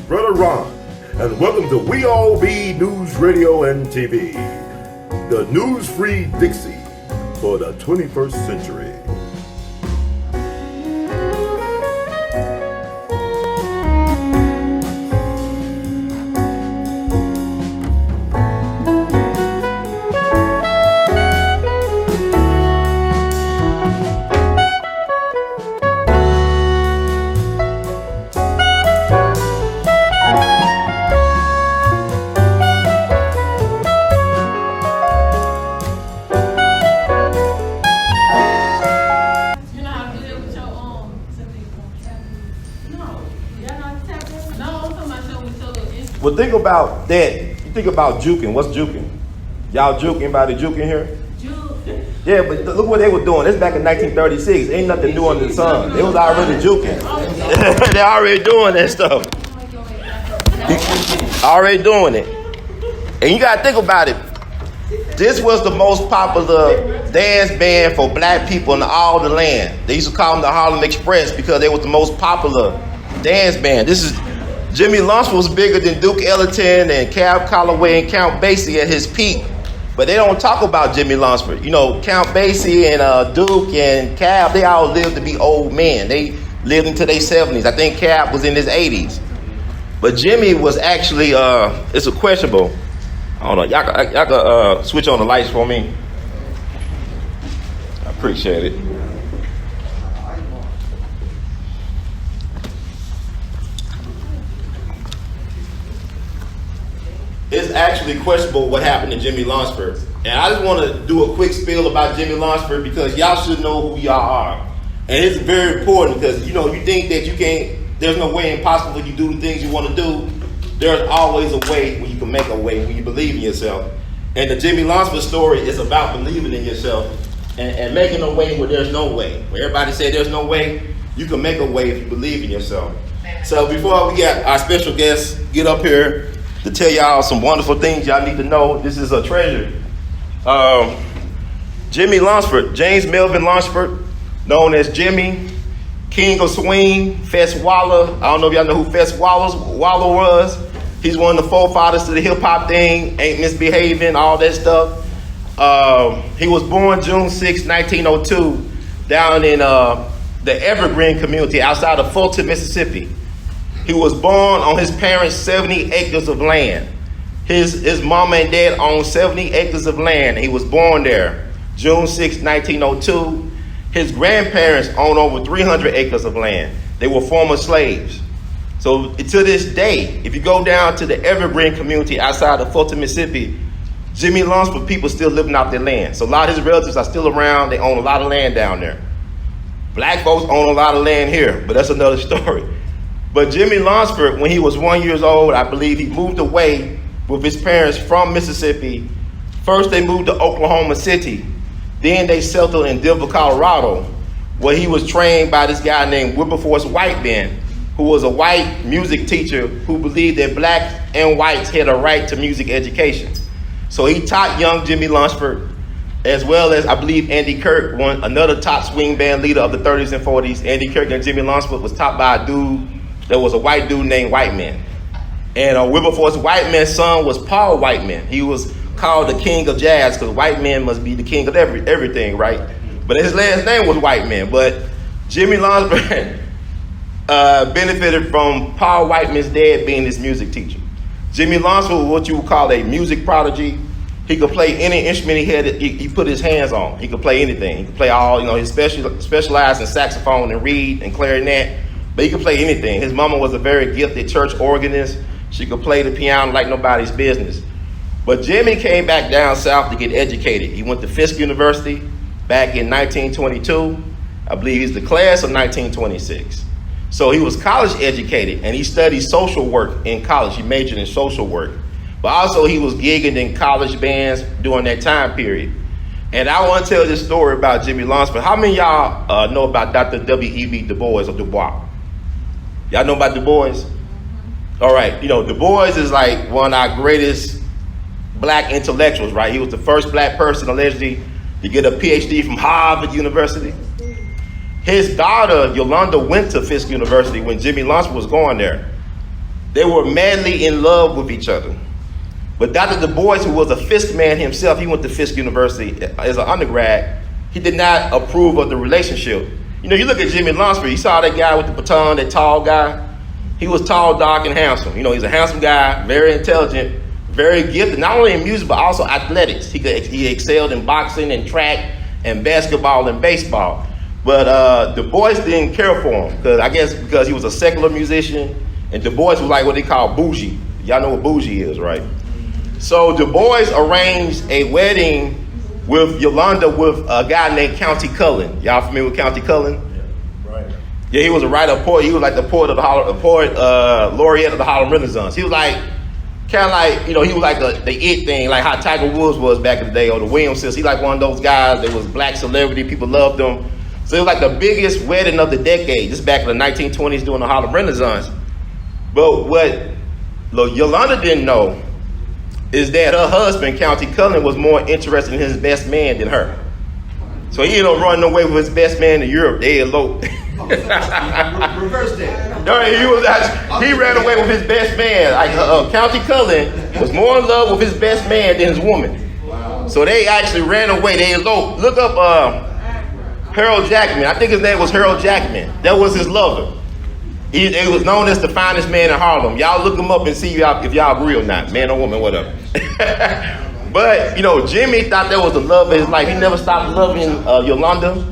Brother Ron, and welcome to We All Be News Radio and TV, the news-free Dixie for the 21st century. Well, think about that. You think about juking. What's juking? Y'all juke? Anybody juking here? Juke. Yeah, but look what they were doing. This back in 1936. Ain't nothing new under the sun. They was already juking. They're already doing that stuff. Already doing it. And you gotta think about it. This was the most popular dance band for black people in all the land. They used to call them the Harlem Express because they was the most popular dance band. This is Jimmie Lunceford was bigger than Duke Ellington and Cab Calloway and Count Basie at his peak. But they don't talk about Jimmie Lunceford. You know, Count Basie and Duke and Cab, they all lived to be old men. They lived into their 70s. I think Cab was in his 80s. But Jimmie was actually, it's a questionable. I don't know. Y'all can switch on the lights for me. I appreciate it. It's actually questionable what happened to Jimmie Lunceford. And I just want to do a quick spiel about Jimmie Lunceford because y'all should know who y'all are. And it's very important because, you know, you think that you can't, there's no way impossible you do the things you want to do. There's always a way when you can make a way when you believe in yourself. And the Jimmie Lunceford story is about believing in yourself and making a way where there's no way. Where everybody said there's no way, you can make a way if you believe in yourself. So before we got our special guests get up here to tell y'all some wonderful things y'all need to know, this is a treasure. Jimmie Lunceford, James Melvin Lunceford, known as Jimmy, King of Swing, Fess Waller. I don't know if y'all know who Fess Waller was. He's one of the forefathers to the hip hop thing, Ain't Misbehaving, all that stuff. He was born June 6, 1902, down in the Evergreen community outside of Fulton, Mississippi. He was born on his parents' 70 acres of land. His mama and dad owned 70 acres of land. He was born there, June 6, 1902. His grandparents owned over 300 acres of land. They were former slaves. So to this day, if you go down to the Evergreen community outside of Fulton, Mississippi, Jimmie Lunceford people still living out their land. So a lot of his relatives are still around. They own a lot of land down there. Black folks own a lot of land here, but that's another story. But Jimmie Lunceford, when he was 1 year old, I believe he moved away with his parents from Mississippi. First, they moved to Oklahoma City. Then they settled in Denver, Colorado, where he was trained by this guy named Wilberforce Whiteman, who was a white music teacher who believed that blacks and whites had a right to music education. So he taught young Jimmie Lunceford, as well as, I believe, Andy Kirk, another top swing band leader of the 30s and 40s. Andy Kirk and Jimmie Lunceford was taught by a dude that was a white dude named Whiteman. And Wilberforce Whiteman's son was Paul Whiteman. He was called the king of jazz because Whiteman must be the king of everything, right? But his last name was Whiteman. But Jimmie Lunceford benefited from Paul Whiteman's dad being his music teacher. Jimmie Lunceford was what you would call a music prodigy. He could play any instrument he put his hands on. He could play anything. He could play all, he specialized in saxophone and reed and clarinet, but he could play anything. His mama was a very gifted church organist. She could play the piano like nobody's business. But Jimmie came back down south to get educated. He went to Fisk University back in 1922. I believe he's the class of 1926. So he was college educated and he studied social work in college. He majored in social work. But also he was gigging in college bands during that time period. And I want to tell this story about Jimmie Lunceford. How many of y'all know about Dr. W.E.B. Du Bois or Du Bois? Y'all know about Du Bois? All right, Du Bois is like one of our greatest black intellectuals, right? He was the first black person allegedly to get a PhD from Harvard University. His daughter, Yolanda, went to Fisk University when Jimmie Lunceford was going there. They were madly in love with each other. But Dr. Du Bois, who was a Fisk man himself, he went to Fisk University as an undergrad, he did not approve of the relationship. You know, you look at Jimmie Lunceford, you saw that guy with the baton, that tall guy. He was tall, dark, and handsome. You know, he's a handsome guy, very intelligent, very gifted, not only in music, but also athletics. He excelled in boxing and track and basketball and baseball. But Du Bois didn't care for him, because he was a secular musician, and Du Bois was like what they call bougie. Y'all know what bougie is, right? So Du Bois arranged a wedding with Yolanda with a guy named Countee Cullen. Y'all familiar with Countee Cullen? Yeah, right. Yeah, he was a writer, poet. He was like the poet of the laureate of the Harlem Renaissance. He was like, kind of like, you know, he was like the it thing, like how Tiger Woods was back in the day, or the Williamses. He like one of those guys that was black celebrity. People loved him. So it was like the biggest wedding of the decade, just back in the 1920s during the Harlem Renaissance. But what Yolanda didn't know is that her husband, Countee Cullen, was more interested in his best man than her. So he ended up running away with his best man to Europe. They eloped. Reverse that. No, he ran away with his best man. Like Countee Cullen was more in love with his best man than his woman. Wow. So they actually ran away. They eloped. Look up Harold Jackman. I think his name was Harold Jackman. That was his lover. He was known as the finest man in Harlem. Y'all look him up and see if y'all agree or not, man or woman, whatever. But, you know, Jimmy thought that was the love of his life. He never stopped loving Yolanda.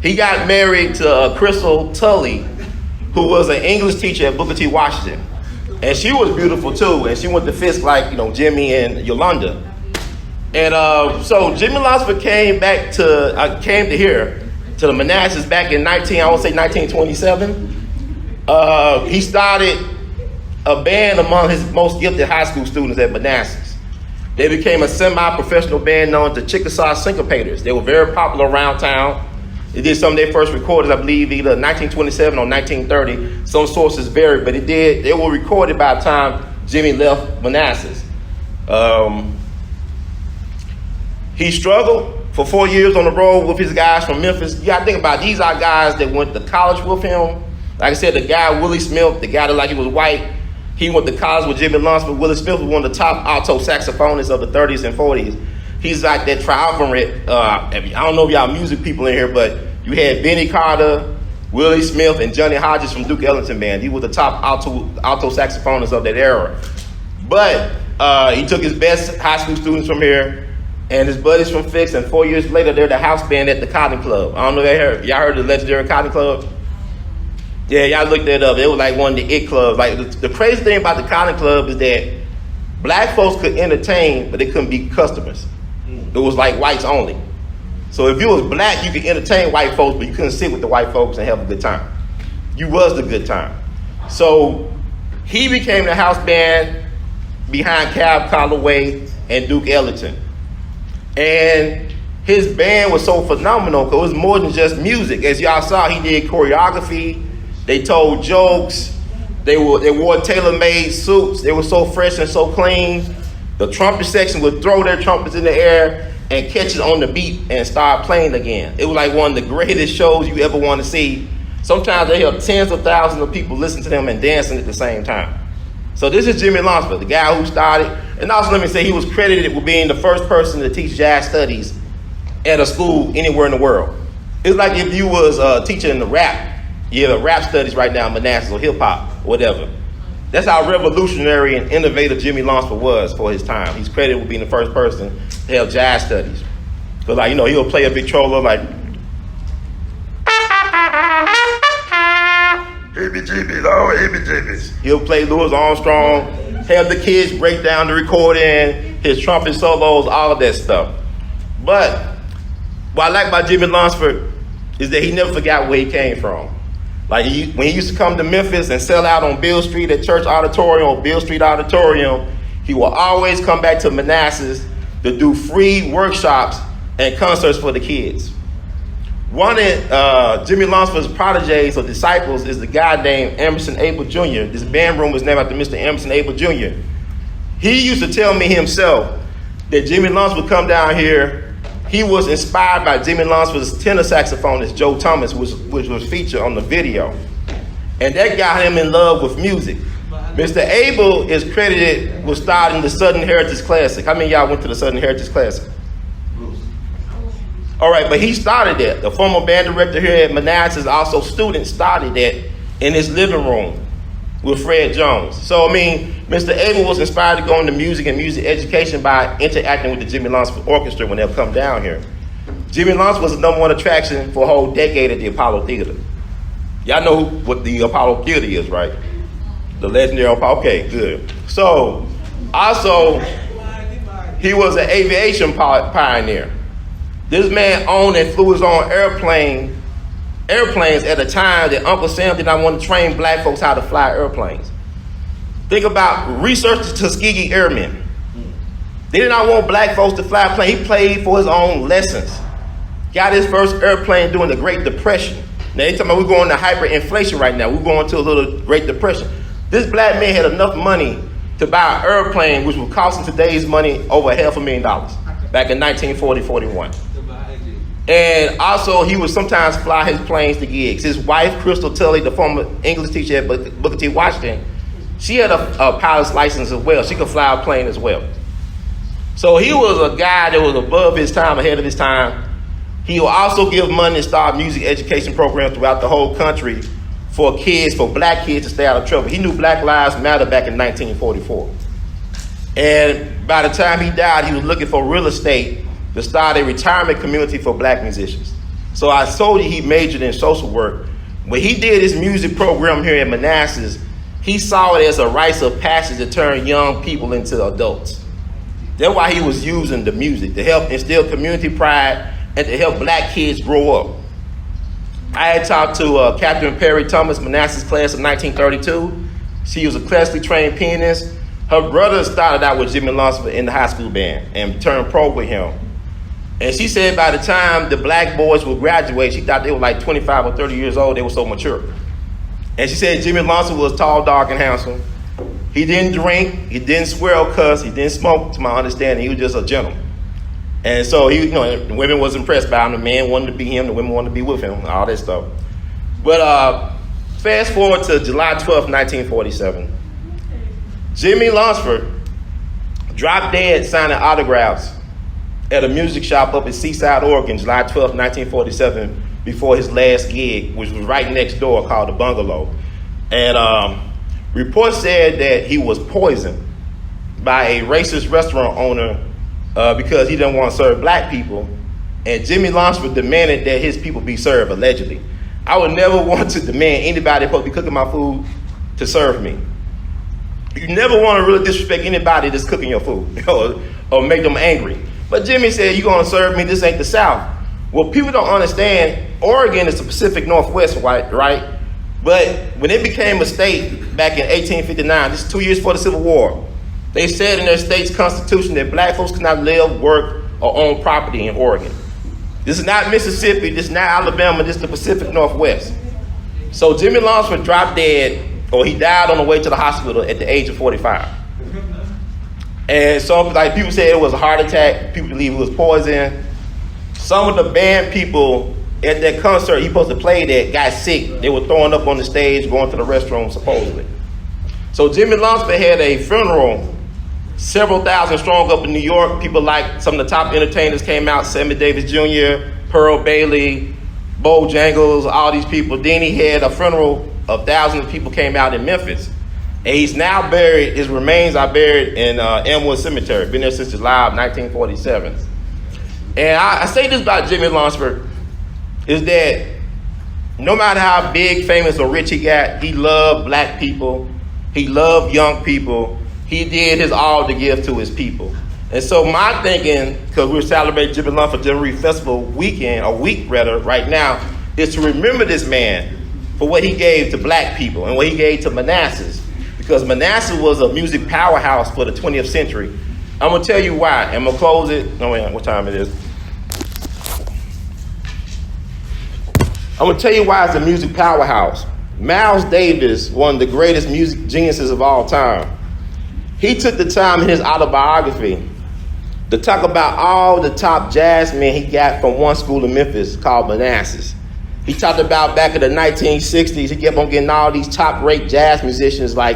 He got married to Crystal Tully, who was an English teacher at Booker T. Washington. And she was beautiful too. And she went to Fisk like, you know, Jimmy and Yolanda. And so Jimmie Lunceford came to here, to the Manassas back in 1927. He started a band among his most gifted high school students at Manassas. They became a semi-professional band known as the Chickasaw Syncopators. They were very popular around town. They did some of their first recordings, I believe, either 1927 or 1930. Some sources vary, but they were recorded by the time Jimmy left Manassas. He struggled for 4 years on the road with his guys from Memphis. You gotta think about it. These are guys that went to college with him. Like I said, the guy, Willie Smith, the guy that like he was white, he went to college with Jimmie Lunceford. Willie Smith was one of the top alto saxophonists of the 30s and 40s. He's like that triumvirate. I don't know if y'all music people in here, but you had Benny Carter, Willie Smith, and Johnny Hodges from Duke Ellington Band. He was the top alto saxophonist of that era. But he took his best high school students from here and his buddies from Fisk, and 4 years later, they're the house band at the Cotton Club. I don't know if y'all heard of the legendary Cotton Club? Yeah, y'all looked that up. It was like one of the it clubs. Like the crazy thing about the Cotton Club is that black folks could entertain, but they couldn't be customers. It was like whites only. So if you was black, you could entertain white folks, but you couldn't sit with the white folks and have a good time. You was the good time. So he became the house band behind Cab Calloway and Duke Ellington. And his band was so phenomenal because it was more than just music. As y'all saw, he did choreography. They told jokes. They wore tailor-made suits. They were so fresh and so clean. The trumpet section would throw their trumpets in the air and catch it on the beat and start playing again. It was like one of the greatest shows you ever want to see. Sometimes they have tens of thousands of people listening to them and dancing at the same time. So this is Jimmie Lunceford, the guy who started. And also let me say, he was credited with being the first person to teach jazz studies at a school anywhere in the world. It's like if you was teaching the rap. You have rap studies right now in Manassas or hip hop, whatever. That's how revolutionary and innovative Jimmie Lunceford was for his time. He's credited with being the first person to have jazz studies. Because, like, you know, he'll play a Victrola like, heebie-jeebies. He'll play Louis Armstrong, have the kids break down the recording, his trumpet solos, all of that stuff. But what I like about Jimmie Lunceford is that he never forgot where he came from. Like when he used to come to Memphis and sell out on Beale Street at Church Auditorium or Beale Street Auditorium, he will always come back to Manassas to do free workshops and concerts for the kids. One of Jimmie Lunceford's proteges or disciples is the guy named Emerson Abel Jr. This band room was named after Mr. Emerson Abel Jr. He used to tell me himself that Jimmie Lunceford would come down here. He was inspired by Jimmie Lunceford's tenor saxophonist, Joe Thomas, which was featured on the video. And that got him in love with music. Mr. A.L.L is credited with starting the Southern Heritage Classic. How many of y'all went to the Southern Heritage Classic? All right, but he started that. The former band director here at Manassas, also students, started that in his living room with Fred Jones. So, I mean, Mr. A.L.L was inspired to go into music and music education by interacting with the Jimmie Lunceford Orchestra when they'll come down here. Jimmie Lunceford was the #1 attraction for a whole decade at the Apollo Theater. Y'all know what the Apollo Theater is, right? The legendary Apollo. Okay, good. So, also, he was an aviation pioneer. This man owned and flew his own airplanes at a time that Uncle Sam did not want to train black folks how to fly airplanes. Think about research the Tuskegee Airmen. They did not want black folks to fly a plane. He paid for his own lessons. Got his first airplane during the Great Depression. Now they talking about we're going to hyperinflation right now. We're going to a little Great Depression. This black man had enough money to buy an airplane which would cost in today's money over $500,000 back in 1940-41. And also, he would sometimes fly his planes to gigs. His wife, Crystal Tully, the former English teacher at Booker T. Washington, she had a pilot's license as well. She could fly a plane as well. So he was a guy that was above his time, ahead of his time. He will also give money and start music education programs throughout the whole country for kids, for black kids to stay out of trouble. He knew Black Lives Matter back in 1944. And by the time he died, he was looking for real estate to start a retirement community for black musicians. So I told you he majored in social work. When he did his music program here in Manassas, he saw it as a rites of passage to turn young people into adults. That's why he was using the music, to help instill community pride and to help black kids grow up. I had talked to Captain Perry Thomas, Manassas class of 1932. She was a classically trained pianist. Her brother started out with Jimmie Lunceford in the high school band and turned pro with him. And she said by the time the black boys would graduate, she thought they were like 25 or 30 years old. They were so mature. And she said Jimmie Lunceford was tall, dark, and handsome. He didn't drink. He didn't swear or cuss. He didn't smoke, to my understanding. He was just a gentleman. And so he, the women was impressed by him. The men wanted to be him. The women wanted to be with him. All that stuff. But fast forward to July 12th, 1947. Jimmie Lunceford dropped dead signing autographs at a music shop up in Seaside, Oregon, July 12, 1947, before his last gig, which was right next door, called the Bungalow. And reports said that he was poisoned by a racist restaurant owner because he didn't want to serve black people. And Jimmie Lunceford demanded that his people be served, allegedly. I would never want to demand anybody supposed to be cooking my food to serve me. You never want to really disrespect anybody that's cooking your food or make them angry. But Jimmie said, "You're going to serve me, this ain't the South." Well, people don't understand, Oregon is the Pacific Northwest, right? But when it became a state back in 1859, this is 2 years before the Civil War, they said in their state's constitution that black folks could not live, work, or own property in Oregon. This is not Mississippi, this is not Alabama, this is the Pacific Northwest. So Jimmie Lunceford dropped dead, or he died on the way to the hospital at the age of 45. And so, like, people say it was a heart attack. People believe it was poison. Some of the band people at that concert he supposed to play that got sick. They were throwing up on the stage, going to the restroom, supposedly. So Jimmie Lunceford had a funeral, several thousand strong up in New York. People like some of the top entertainers came out, Sammy Davis Jr., Pearl Bailey, Bojangles, all these people. Then he had a funeral of thousands of people came out in Memphis. And he's now buried, his remains are buried in Elmwood Cemetery. Been there since July of 1947. And I say this about Jimmie Lunceford, is that no matter how big, famous, or rich he got, he loved black people. He loved young people. He did his all to give to his people. And so my thinking, because we're celebrating Jimmie Lunceford Jamboree Festival week right now, is to remember this man for what he gave to black people and what he gave to Manassas. Because Manassas was a music powerhouse for the 20th century. I'm going to tell you why. I'm going to close it. No, wait, what time it is? I'm going to tell you why it's a music powerhouse. Miles Davis, one of the greatest music geniuses of all time, he took the time in his autobiography to talk about all the top jazz men he got from one school in Memphis called Manassas. He talked about back in the 1960s, he kept on getting all these top-rate jazz musicians like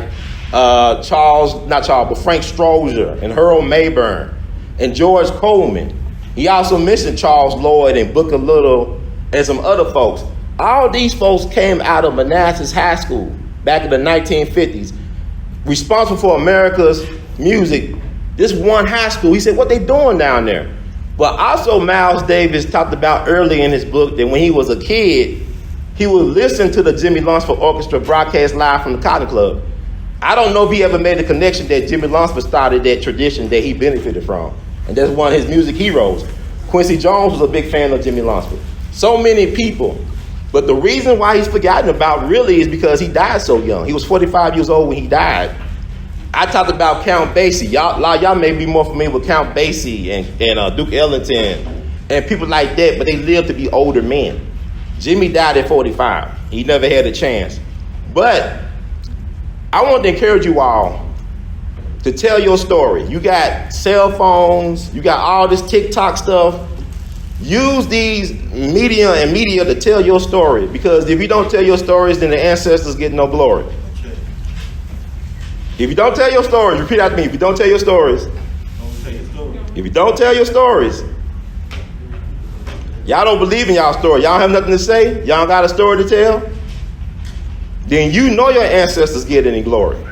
Frank Strozier and Harold Mayburn and George Coleman. He also mentioned Charles Lloyd and Booker Little and some other folks. All these folks came out of Manassas High School back in the 1950s, responsible for America's music. This one high school, he said, what they doing down there? But also Miles Davis talked about early in his book that when he was a kid, he would listen to the Jimmie Lunceford Orchestra broadcast live from the Cotton Club. I don't know if he ever made the connection that Jimmie Lunceford started that tradition that he benefited from. And that's one of his music heroes. Quincy Jones was a big fan of Jimmie Lunceford. So many people. But the reason why he's forgotten about really is because he died so young. He was 45 years old when he died. I talked about Count Basie. Y'all may be more familiar with Count Basie and Duke Ellington and people like that, but they lived to be older men. Jimmy died at 45. He never had a chance. But I want to encourage you all to tell your story. You got cell phones, you got all this TikTok stuff. Use these media to tell your story, because if you don't tell your stories, then the ancestors get no glory. If you don't tell your stories, repeat after me, if you don't tell your stories, if you don't tell your stories, y'all don't believe in y'all story, y'all have nothing to say, y'all got a story to tell, then you know your ancestors get any glory.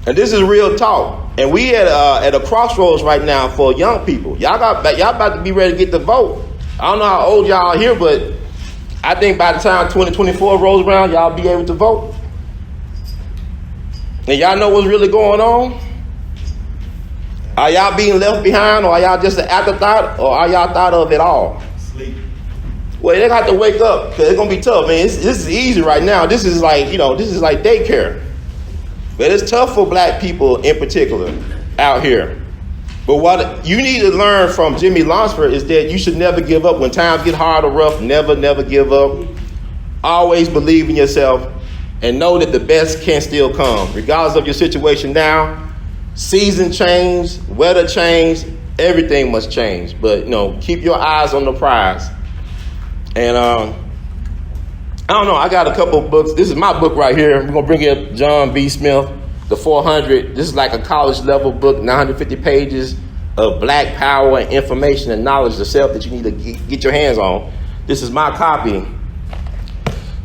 And this is real talk. And we at a crossroads right now for young people. Y'all about to be ready to get the vote. I don't know how old y'all are here, but I think by the time 2024 rolls around, y'all be able to vote. And y'all know what's really going on? Are y'all being left behind, or are y'all just an afterthought, or are y'all thought of at all? Sleep. Well, they got to wake up, because it's going to be tough, man. This is easy right now. This is like, this is like daycare. But it's tough for black people in particular out here. But what you need to learn from Jimmie Lunceford is that you should never give up. When times get hard or rough, never give up. Always believe in yourself and know that the best can still come. Regardless of your situation now, season change, weather change, everything must change. But, keep your eyes on the prize. And I don't know, I got a couple of books. This is my book right here. We're going to bring up John B. Smith, The 400. This is like a college level book, 950 pages of black power and information and knowledge of self that you need to get your hands on. This is my copy.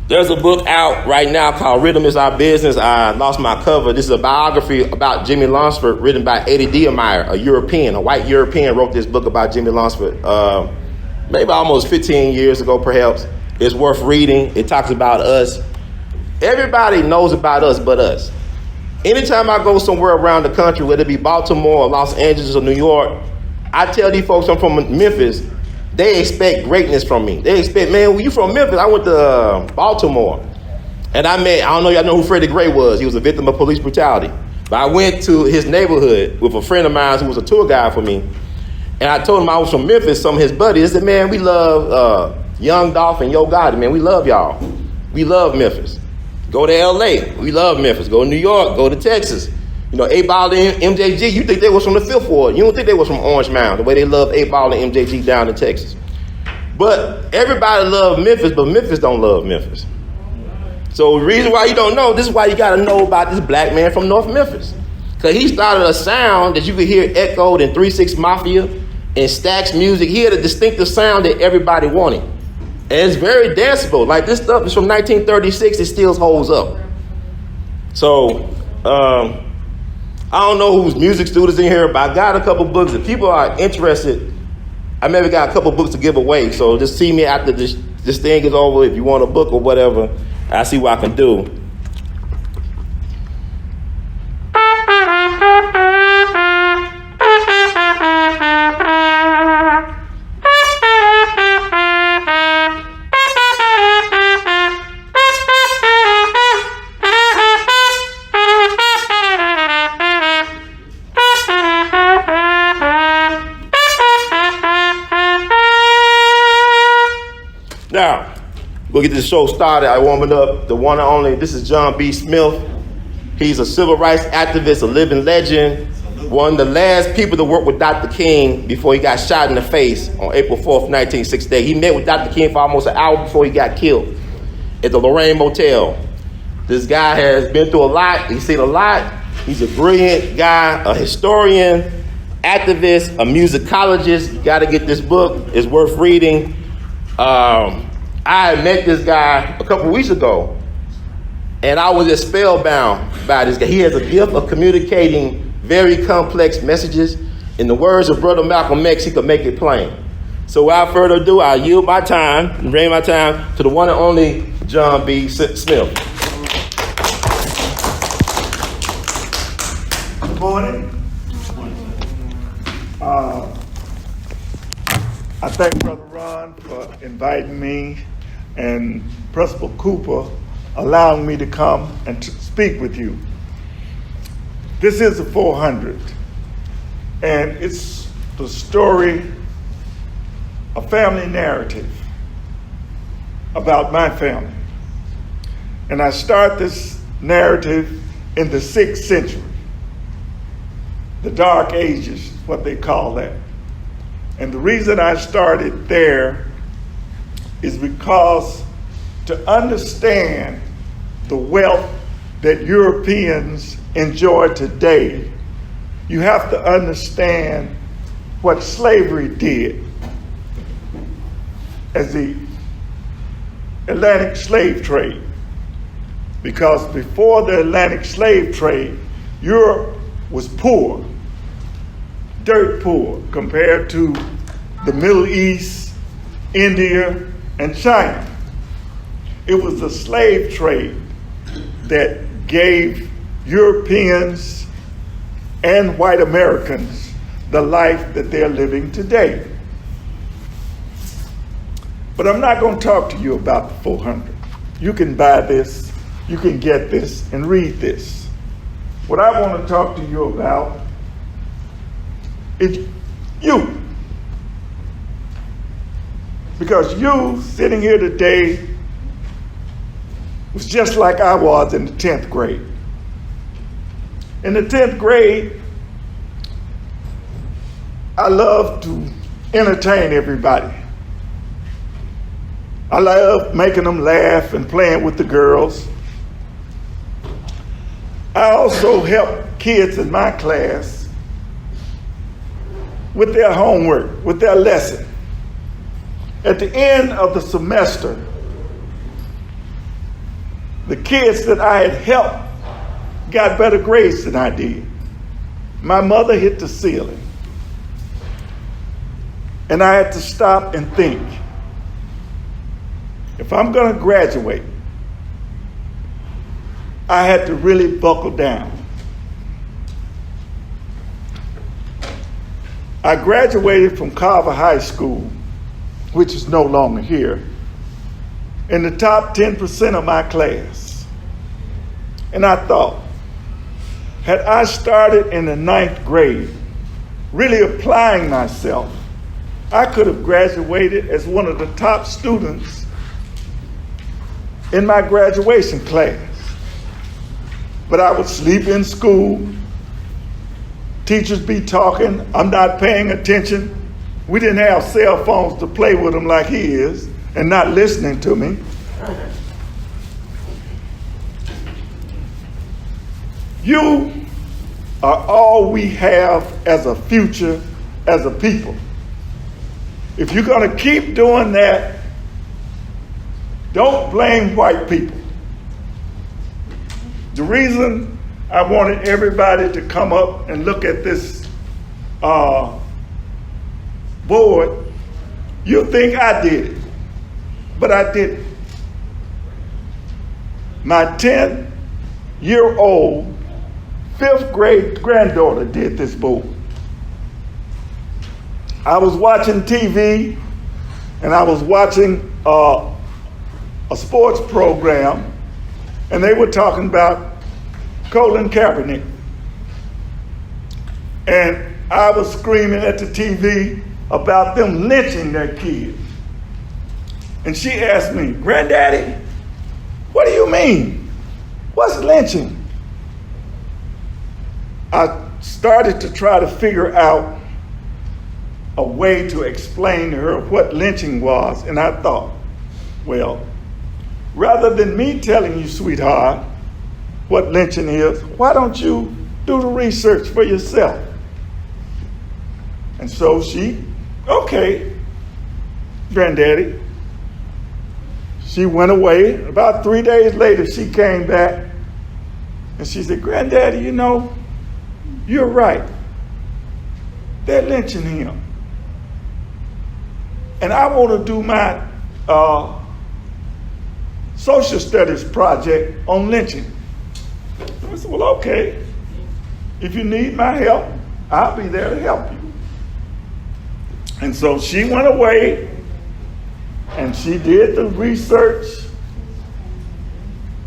There's a book out right now called Rhythm is Our Business. I lost my cover. This is a biography about Jimmie Lunceford written by Eddie Diemeyer, a white European wrote this book about Jimmie Lunceford maybe almost 15 years ago, perhaps. It's worth reading. It talks about us. Everybody knows about us but us. Anytime I go somewhere around the country, whether it be Baltimore or Los Angeles or New York, I tell these folks I'm from Memphis, they expect greatness from me. They expect, man, when you from Memphis, I went to Baltimore. And I don't know y'all know who Freddie Gray was. He was a victim of police brutality. But I went to his neighborhood with a friend of mine who was a tour guide for me. And I told him I was from Memphis, some of his buddies. They said, man, we love Young Dolph and Yo Gotti, man. We love y'all. We love Memphis. Go to L.A. We love Memphis. Go to New York. Go to Texas. A.L.L and MJG, you think they was from the Fifth Ward. You don't think they was from Orange Mound, the way they love A.L.L and MJG down in Texas. But everybody love Memphis, but Memphis don't love Memphis. So the reason why you don't know, this is why you got to know about this black man from North Memphis. Because he started a sound that you could hear echoed in 3-6 Mafia and Stax music. He had a distinctive sound that everybody wanted. And it's very danceable. Like this stuff is from 1936. It still holds up. So I don't know who's music students in here, but I got a couple books. If people are interested, I maybe got a couple books to give away. So just see me after this thing is over. If you want a book or whatever, I'll see what I can do. Now, we'll get this show started. I warm it up. The one and only, this is John B. Smith. He's a civil rights activist, a living legend, one of the last people to work with Dr. King before he got shot in the face on April 4th, 1968. He met with Dr. King for almost an hour before he got killed at the Lorraine Motel. This guy has been through a lot. He's seen a lot. He's a brilliant guy, a historian, activist, a musicologist. You got to get this book. It's worth reading. I had met this guy a couple weeks ago, and I was just spellbound by this guy. He has a gift of communicating very complex messages. In the words of Brother Malcolm X, he could make it plain. So without further ado, I yield my time and bring my time to the one and only John B. Smith. Good morning. I thank Brother Ron for inviting me and Principal Cooper allowing me to come and to speak with you. This is the 400, and it's the story, a family narrative about my family. And I start this narrative in the 6th century. The Dark Ages is what they call that. And the reason I started there is because to understand the wealth that Europeans enjoy today, you have to understand what slavery did as the Atlantic slave trade. Because before the Atlantic slave trade, Europe was poor, dirt poor, compared to the Middle East, India, and China. It was the slave trade that gave Europeans and white Americans the life that they're living today. But I'm not going to talk to you about the 400. You can buy this, you can get this, and read this. What I want to talk to you about is you. Because you sitting here today was just like I was in the 10th grade. In the 10th grade, I loved to entertain everybody. I loved making them laugh and playing with the girls. I also helped kids in my class with their homework, with their lesson. At the end of the semester, the kids that I had helped got better grades than I did. My mother hit the ceiling. And I had to stop and think, if I'm going to graduate, I had to really buckle down. I graduated from Carver High School, which is no longer here, in the top 10% of my class. And I thought, had I started in the 9th grade, really applying myself, I could have graduated as one of the top students in my graduation class. But I would sleep in school, teachers be talking, I'm not paying attention. We didn't have cell phones to play with them like he is, and not listening to me. You are all we have as a future, as a people. If you're going to keep doing that, don't blame white people. The reason I wanted everybody to come up and look at this board, you think I did it, but I didn't. My 10-year-old, 5th grade granddaughter did this board. I was watching TV, and I was watching a sports program, and they were talking about Colin Kaepernick. And I was screaming at the TV about them lynching their kids. And she asked me, "Granddaddy, what do you mean? What's lynching?" I started to try to figure out a way to explain to her what lynching was, and I thought, well, rather than me telling you, sweetheart, what lynching is, why don't you do the research for yourself? And so she, okay, Granddaddy. She went away. About 3 days later, she came back and she said, Granddaddy, you know, you're right. They're lynching him. And I want to do my social studies project on lynching. I said, well, okay. If you need my help, I'll be there to help you. And so she went away and she did the research.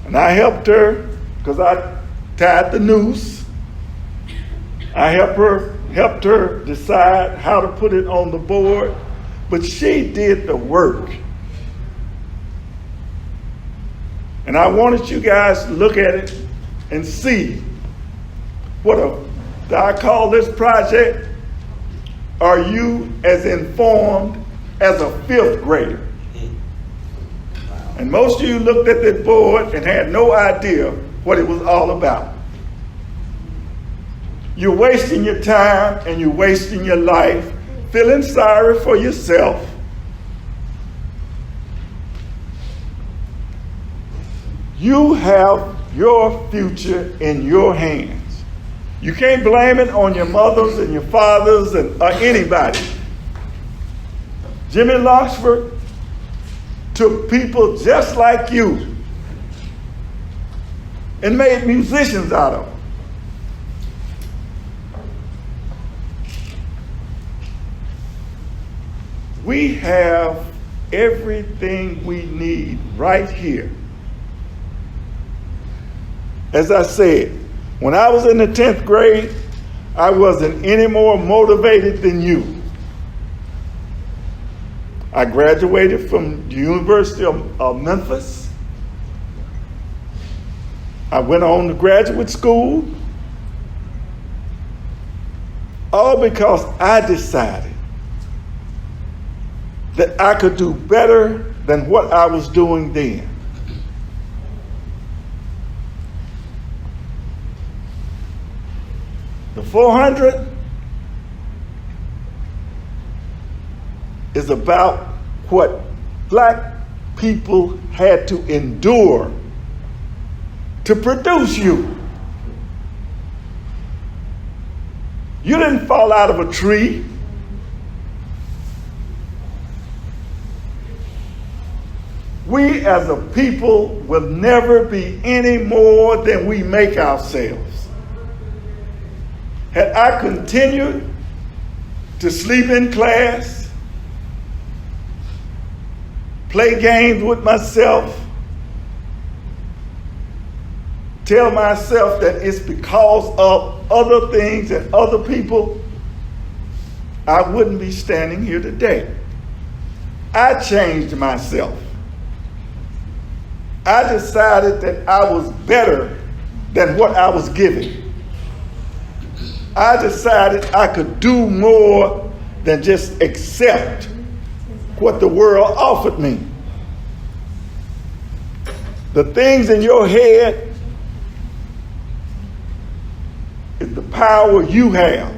And I helped her because I tied the noose. I helped her decide how to put it on the board. But she did the work. And I wanted you guys to look at it and see I call this project, Are You as Informed as a Fifth Grader? And most of you looked at that board and had no idea what it was all about. You're wasting your time and you're wasting your life feeling sorry for yourself. You have your future in your hands. You can't blame it on your mothers and your fathers or anybody. Jimmie Lunceford took people just like you and made musicians out of them. We have everything we need right here. As I said, when I was in the 10th grade, I wasn't any more motivated than you. I graduated from the University of Memphis. I went on to graduate school, all because I decided that I could do better than what I was doing then. The 400 is about what black people had to endure to produce you. You didn't fall out of a tree. We as a people will never be any more than we make ourselves. Had I continued to sleep in class, play games with myself, tell myself that it's because of other things and other people, I wouldn't be standing here today. I changed myself. I decided that I was better than what I was given. I decided I could do more than just accept what the world offered me. The things in your head is the power you have.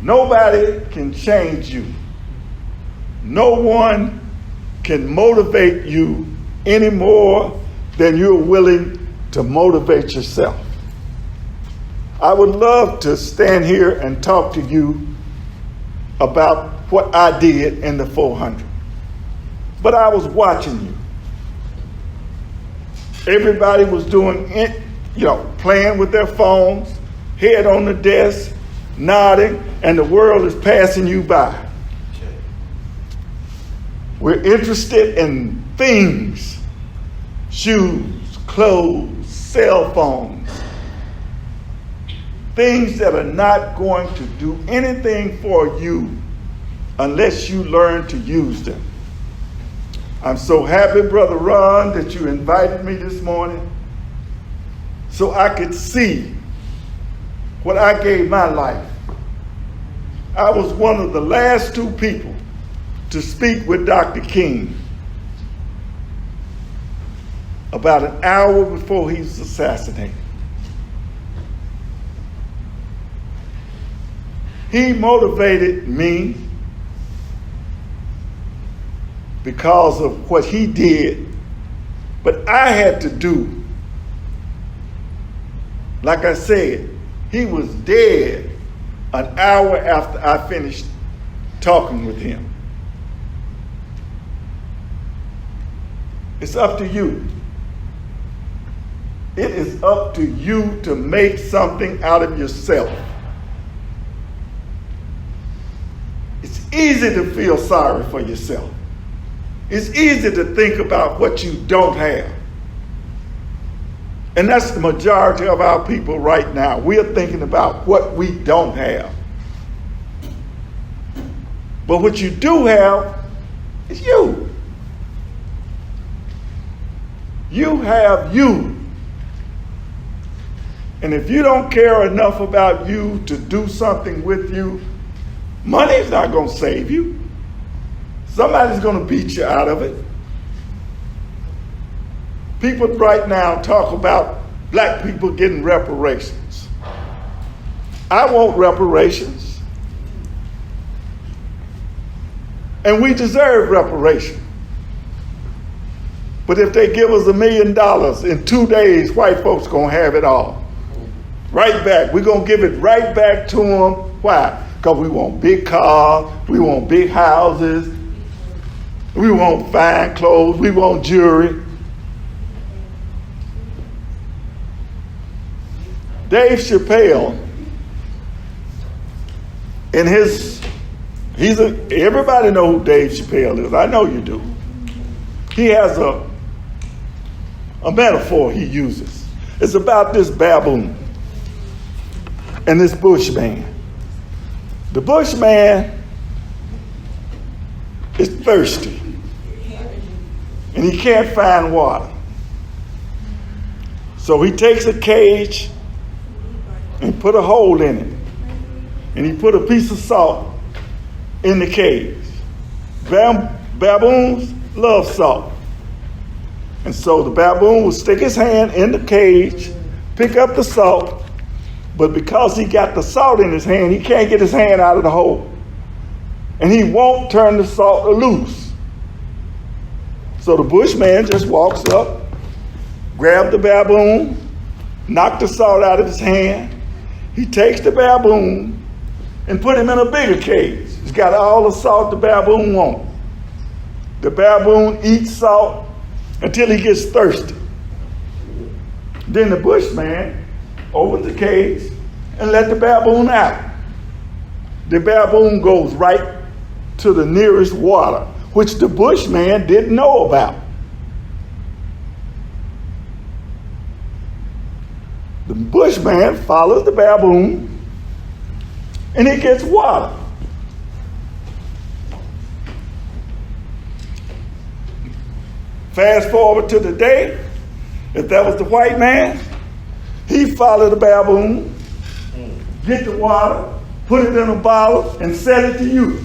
Nobody can change you. No one can motivate you any more than you're willing to motivate yourself. I would love to stand here and talk to you about what I did in the 400. But I was watching you. Everybody was doing it, playing with their phones, head on the desk, nodding, and the world is passing you by. We're interested in things, shoes, clothes, cell phones, things that are not going to do anything for you unless you learn to use them. I'm so happy, Brother Ron, that you invited me this morning so I could see what I gave my life. I was one of the last two people to speak with Dr. King. about an hour before he was assassinated. He motivated me because of what he did, but I had to do. Like I said, he was dead an hour after I finished talking with him. It's up to you. It is up to you to make something out of yourself. It's easy to feel sorry for yourself. It's easy to think about what you don't have. And that's the majority of our people right now. We are thinking about what we don't have. But what you do have is you. You have you. And if you don't care enough about you to do something with you, money's not going to save you. Somebody's going to beat you out of it. People right now talk about black people getting reparations. I want reparations. And we deserve reparation. But if they give us $1 million, in 2 days, white folks going to have it all. Right back. We're going to give it right back to them. Why? Because we want big cars, we want big houses, we want fine clothes, we want jewelry. Dave Chappelle, in his, everybody know who Dave Chappelle is. I know you do. He has a metaphor he uses. It's about this baboon and this bushman. The bushman is thirsty and he can't find water. So he takes a cage and put a hole in it. And he put a piece of salt in the cage. Baboons love salt. And so the baboon will stick his hand in the cage, pick up the salt, but because he got the salt in his hand, he can't get his hand out of the hole. And he won't turn the salt loose. So the bushman just walks up, grabs the baboon, knocks the salt out of his hand. He takes the baboon and put him in a bigger cage. He's got all the salt the baboon wants. The baboon eats salt until he gets thirsty. Then the bushman opens the cage and let the baboon out. The baboon goes right to the nearest water, which the bushman didn't know about. The bushman follows the baboon and he gets water. Fast forward to the day, if that was the white man, he followed the baboon, get the water, put it in a bottle, and sell it to you.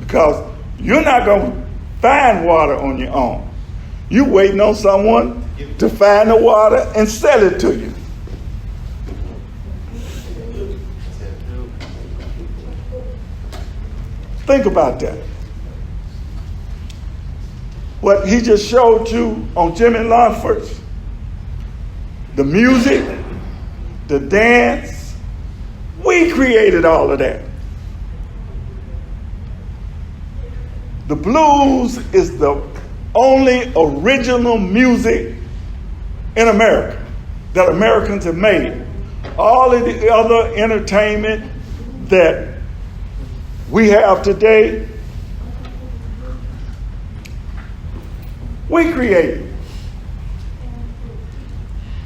Because you're not going to find water on your own. You're waiting on someone to find the water and sell it to you. Think about that. What he just showed you on Jimmie Lunceford's, the music, the dance, we created all of that. The blues is the only original music in America that Americans have made. All of the other entertainment that we have today, we created.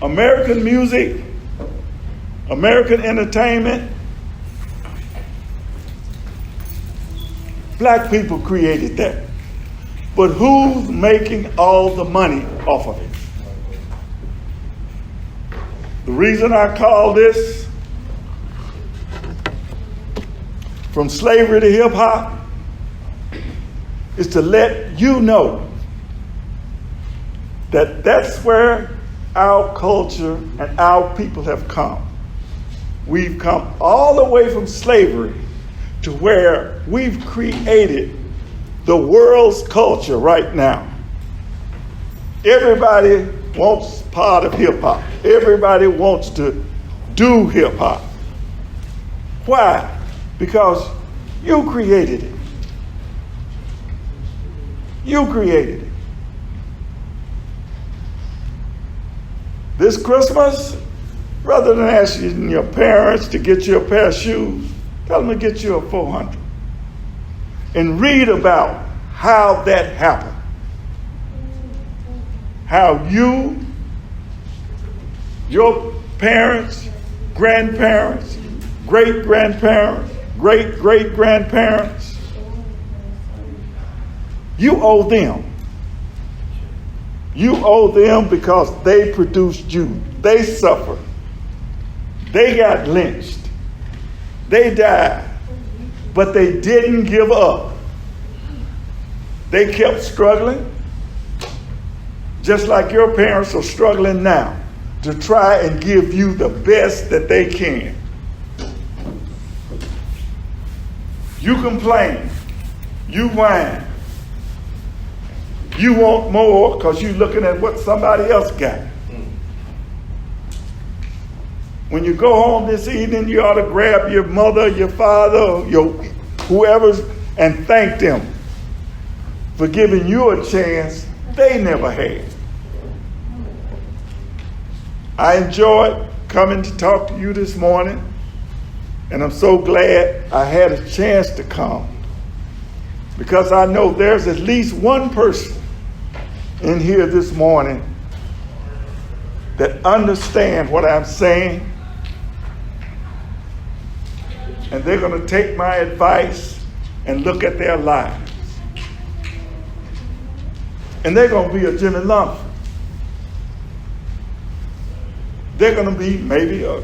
American music, American entertainment, black people created that. But who's making all the money off of it? The reason I call this From Slavery to Hip Hop is to let you know that's where our culture and our people have come. We've come all the way from slavery to where we've created the world's culture right now. Everybody wants part of hip hop. Everybody wants to do hip hop. Why? Because you created it. You created it. This Christmas, rather than asking your parents to get you a pair of shoes, tell them to get you a 400. And read about how that happened. How you, your parents, grandparents, great-grandparents, great-great-grandparents, you owe them. You owe them because they produced you. They suffered. They got lynched. They died. But they didn't give up. They kept struggling, just like your parents are struggling now to try and give you the best that they can. You complain. You whine. You want more because you're looking at what somebody else got. When you go home this evening, you ought to grab your mother, your father, your whoever's, and thank them for giving you a chance they never had. I enjoyed coming to talk to you this morning, and I'm so glad I had a chance to come, because I know there's at least one person in here this morning that understand what I'm saying, and they're going to take my advice and look at their lives. And they're going to be a Jimmie Lunceford. They're going to be maybe a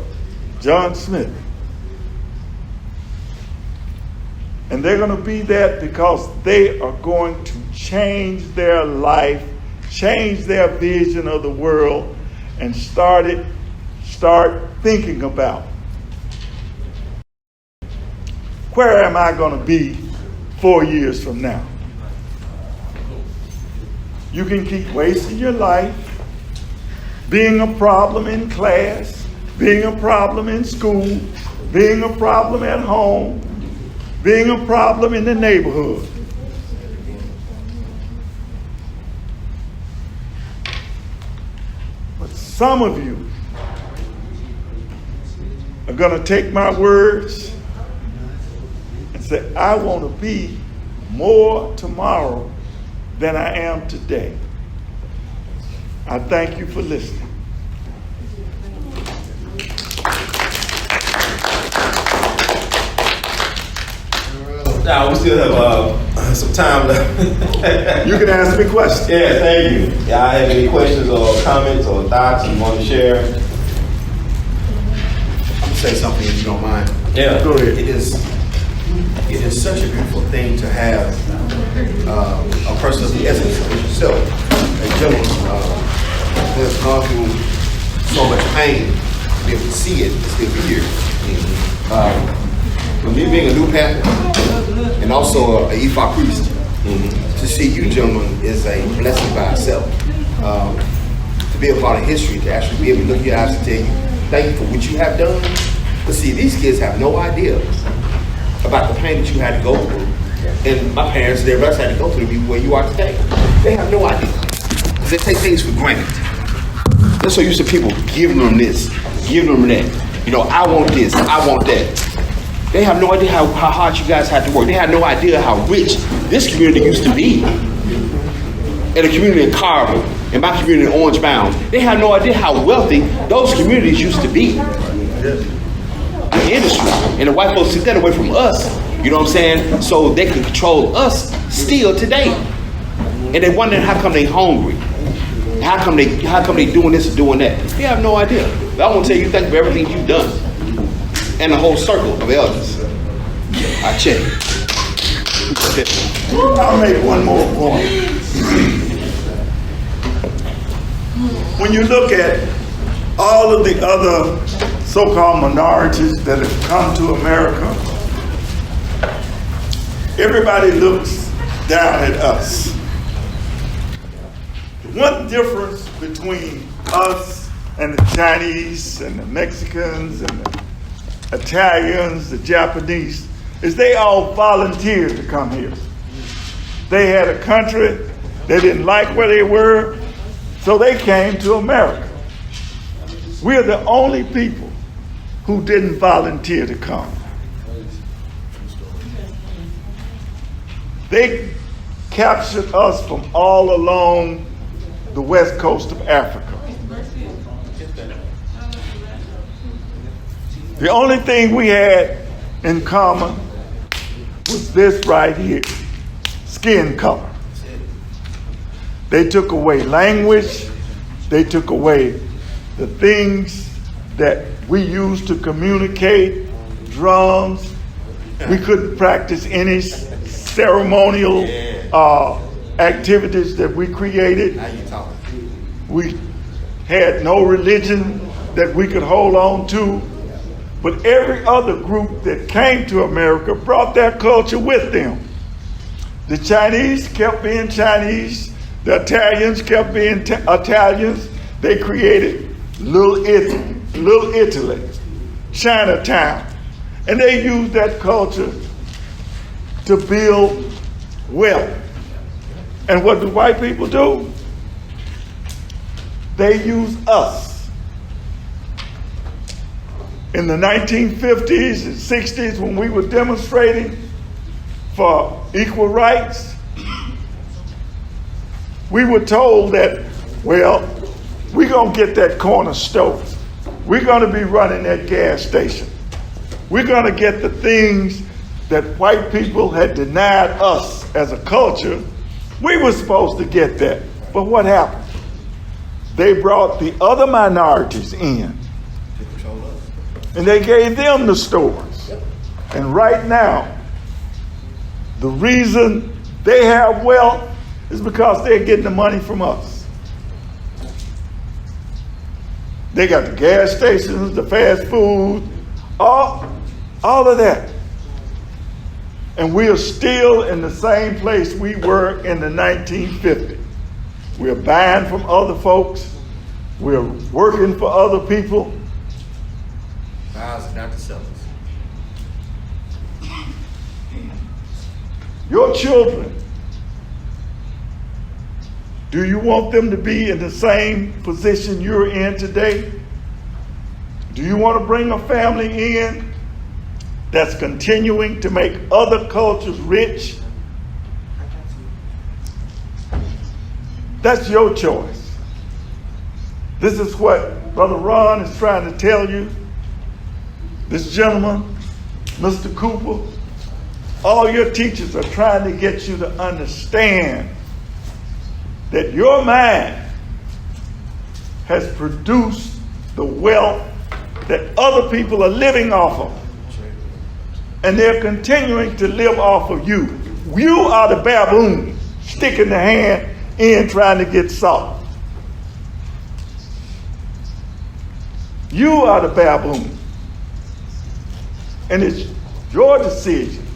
John Smith. And they're going to be that because they are going to change their life, change their vision of the world, and start thinking about, where am I going to be 4 years from now? You can keep wasting your life being a problem in class, being a problem in school, being a problem at home, being a problem in the neighborhood. But some of you are going to take my words and say, I want to be more tomorrow than I am today. I thank you for listening. Now we still have some time left. You can ask me questions. Yeah, thank you. Y'all have any questions or comments or thoughts you want to share? I'm gonna say something if you don't mind. Yeah. Go ahead. It is such a beautiful thing to have a person of the essence of yourself, a gentleman who has gone through so much pain, to be able to see it and still be here. For me being a new pastor and also a Ifa priest, to see you gentlemen is a blessing by itself. To be a part of history, to actually be able to look in your eyes and tell you, thank you for what you have done. But see, these kids have no idea about the pain that you had to go through. And my parents, their rest had to go through to be where you are today. They have no idea. They take things for granted. They're so used to people giving them this, giving them that. You know, I want this, I want that. They have no idea how hard you guys had to work. They have no idea how rich this community used to be. And the community in Carver, and my community in Orange Mound, they have no idea how wealthy those communities used to be. The industry. And the white folks took that away from us, you know what I'm saying? So they can control us still today. And they wonder how come they hungry. How come they doing this or doing that? They have no idea. But I want to tell you thank you for everything you've done. And the whole circle of elders. I check. I'll make one more point. when you look at all of the other so-called minorities that have come to America, everybody looks down at us. The one difference between us and the Chinese and the Mexicans and the Italians, the Japanese, is they all volunteered to come here. They had a country, they didn't like where they were, so they came to America. We're the only people who didn't volunteer to come. They captured us from all along the west coast of Africa. The only thing we had in common was this right here, skin color. They took away language, they took away the things that we used to communicate, drums. We couldn't practice any ceremonial activities that we created. Now you talking. We had no religion that we could hold on to. But every other group that came to America brought their culture with them. The Chinese kept being Chinese. The Italians kept being Italians. They created Little Italy, Chinatown. And they used that culture to build wealth. And what do white people do? They use us. In the 1950s and 60s, when we were demonstrating for equal rights, we were told that, well, we're going to get that corner store. We're going to be running that gas station. We're going to get the things that white people had denied us as a culture. We were supposed to get that. But what happened? They brought the other minorities in. And they gave them the stores. And right now, the reason they have wealth is because they're getting the money from us. They got the gas stations, the fast food, all of that. And we are still in the same place we were in the 1950s. We're buying from other folks. We're working for other people. Buyers, not the sellers. Your children, do you want them to be in the same position you're in today? Do you want to bring a family in that's continuing to make other cultures rich? That's your choice. This is what Brother Ron is trying to tell you. This gentleman, Mr. Cooper, all your teachers are trying to get you to understand that your mind has produced the wealth that other people are living off of. And they're continuing to live off of you. You are the baboon sticking the hand in trying to get salt. You are the baboon. And it's your decisions.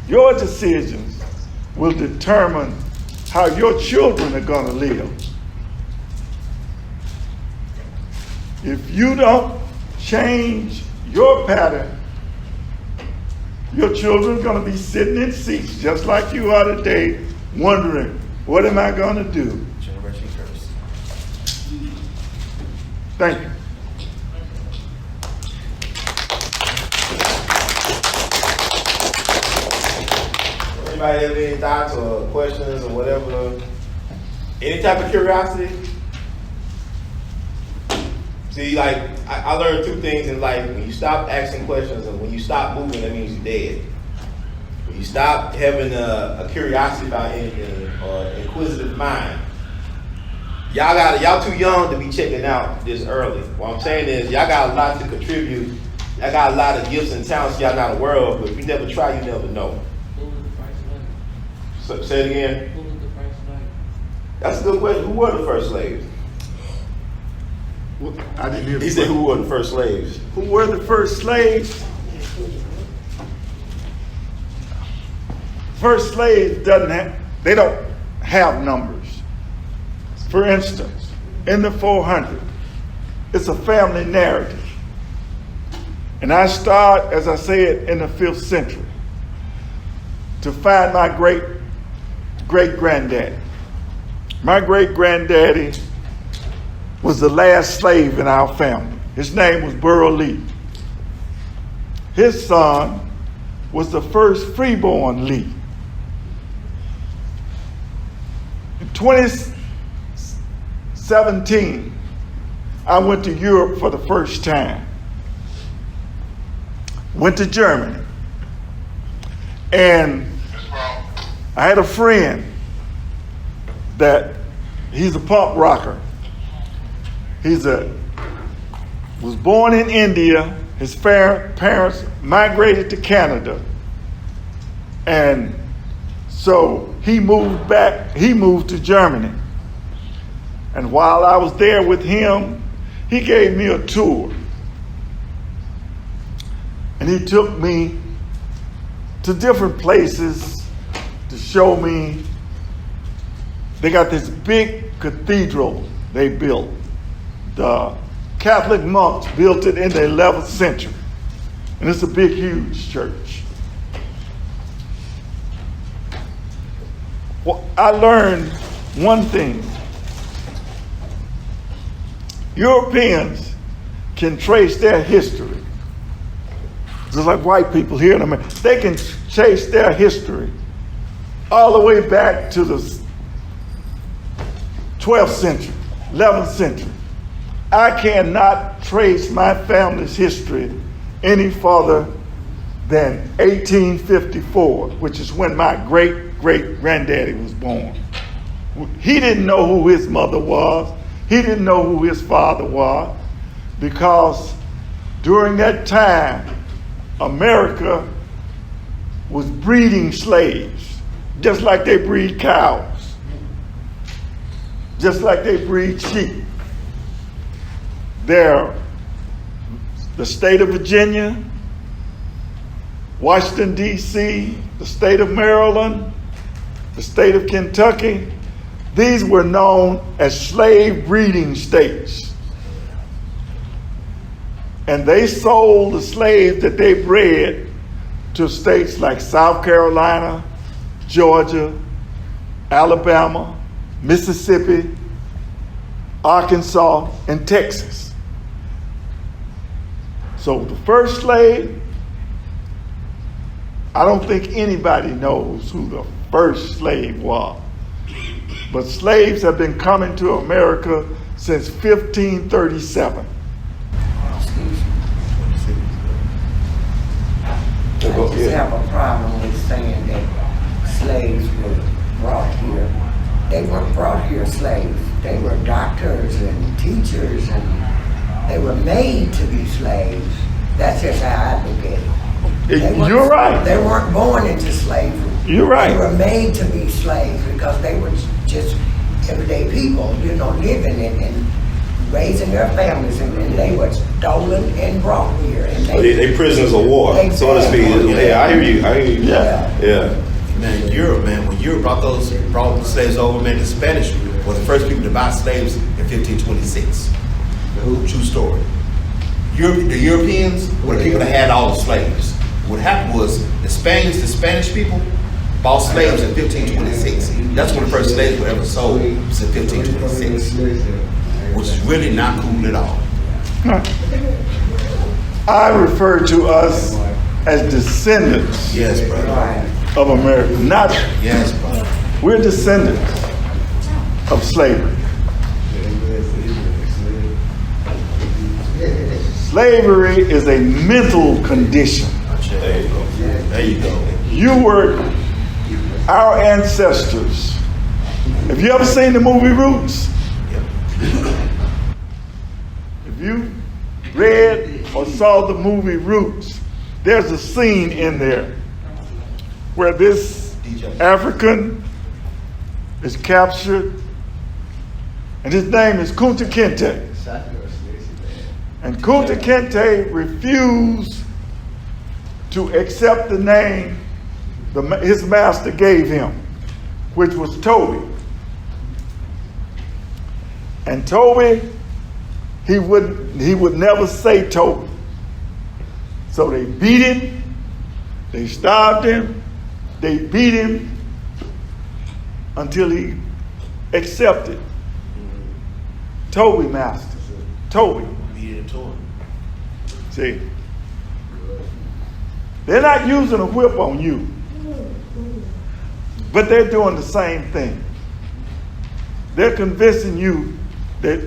Your decisions will determine how your children are going to live. If you don't change your pattern, your children are going to be sitting in seats just like you are today, wondering, what am I going to do? Generation curse. Thank you. Anybody have any thoughts or questions or whatever? Any type of curiosity? See, like, I learned two things in life. When you stop asking questions and when you stop moving, that means you're dead. When you stop having a curiosity about anything or inquisitive mind, y'all too young to be checking out this early. What I'm saying is, y'all got a lot to contribute. Y'all got a lot of gifts and talents y'all not aware of, but if you never try, you never know. So, say it again. That's a good question. Who were the first slaves? I didn't hear the He said, question. who were the first slaves? Who were the first slaves? First slaves they don't have numbers. For instance, in the 400, it's a family narrative. And I start, as I said, in the 5th century to find my great-granddaddy. My great-granddaddy was the last slave in our family. His name was Burrow Lee. His son was the first freeborn Lee. In 2017, I went to Europe for the first time. Went to Germany. And I had a friend that he's a punk rocker. Was born in India. His parents migrated to Canada. And so he moved to Germany. And while I was there with him, he gave me a tour. And he took me to different places to show me. They got this big cathedral they built. The Catholic monks built it in the 11th century. And it's a big, huge church. Well, I learned one thing. Europeans can trace their history. Just like white people here in America. They can trace their history all the way back to the 12th century, 11th century. I cannot trace my family's history any further than 1854, which is when my great-great-granddaddy was born. He didn't know who his mother was. He didn't know who his father was, because during that time, America was breeding slaves, just like they breed cows, just like they breed sheep. The state of Virginia, Washington, D.C., the state of Maryland, the state of Kentucky, these were known as slave breeding states. And they sold the slaves that they bred to states like South Carolina, Georgia, Alabama, Mississippi, Arkansas, and Texas. So the first slave, I don't think anybody knows who the first slave was. But slaves have been coming to America since 1537. I just have a problem with saying that slaves were brought here. They weren't brought here slaves. They were doctors and teachers, and they were made to be slaves. That's just how I look at it. You're right. They weren't born into slavery. You're right. They were made to be slaves because they were just everyday people, living and raising their families, and they were stolen and brought here. And They prisoners of war, so to speak. Yeah, I hear you. Yeah. Man, Europe, when Europe brought the slaves over, man, the Spanish were the first people to buy slaves in 1526. True story. The Europeans were the people that had all the slaves. What happened was the Spanish people bought slaves in 1526. That's when the first slaves were ever sold, was in 1526, which is really not cool at all. I refer to us as descendants Yes, brother. of America. Yes, brother. We're descendants of slavery. Slavery is a mental condition. There you go. There you go. You were our ancestors. Have you ever seen the movie Roots? If you read or saw the movie Roots, there's a scene in there where this African is captured And his name is Kunta Kinte. And Kunta Kinte refused to accept the name his master gave him, which was Toby. And Toby, he would never say Toby. So they beat him, they starved him, they beat him until he accepted Toby master. Toby. See, they're not using a whip on you, but they're doing the same thing. They're convincing you that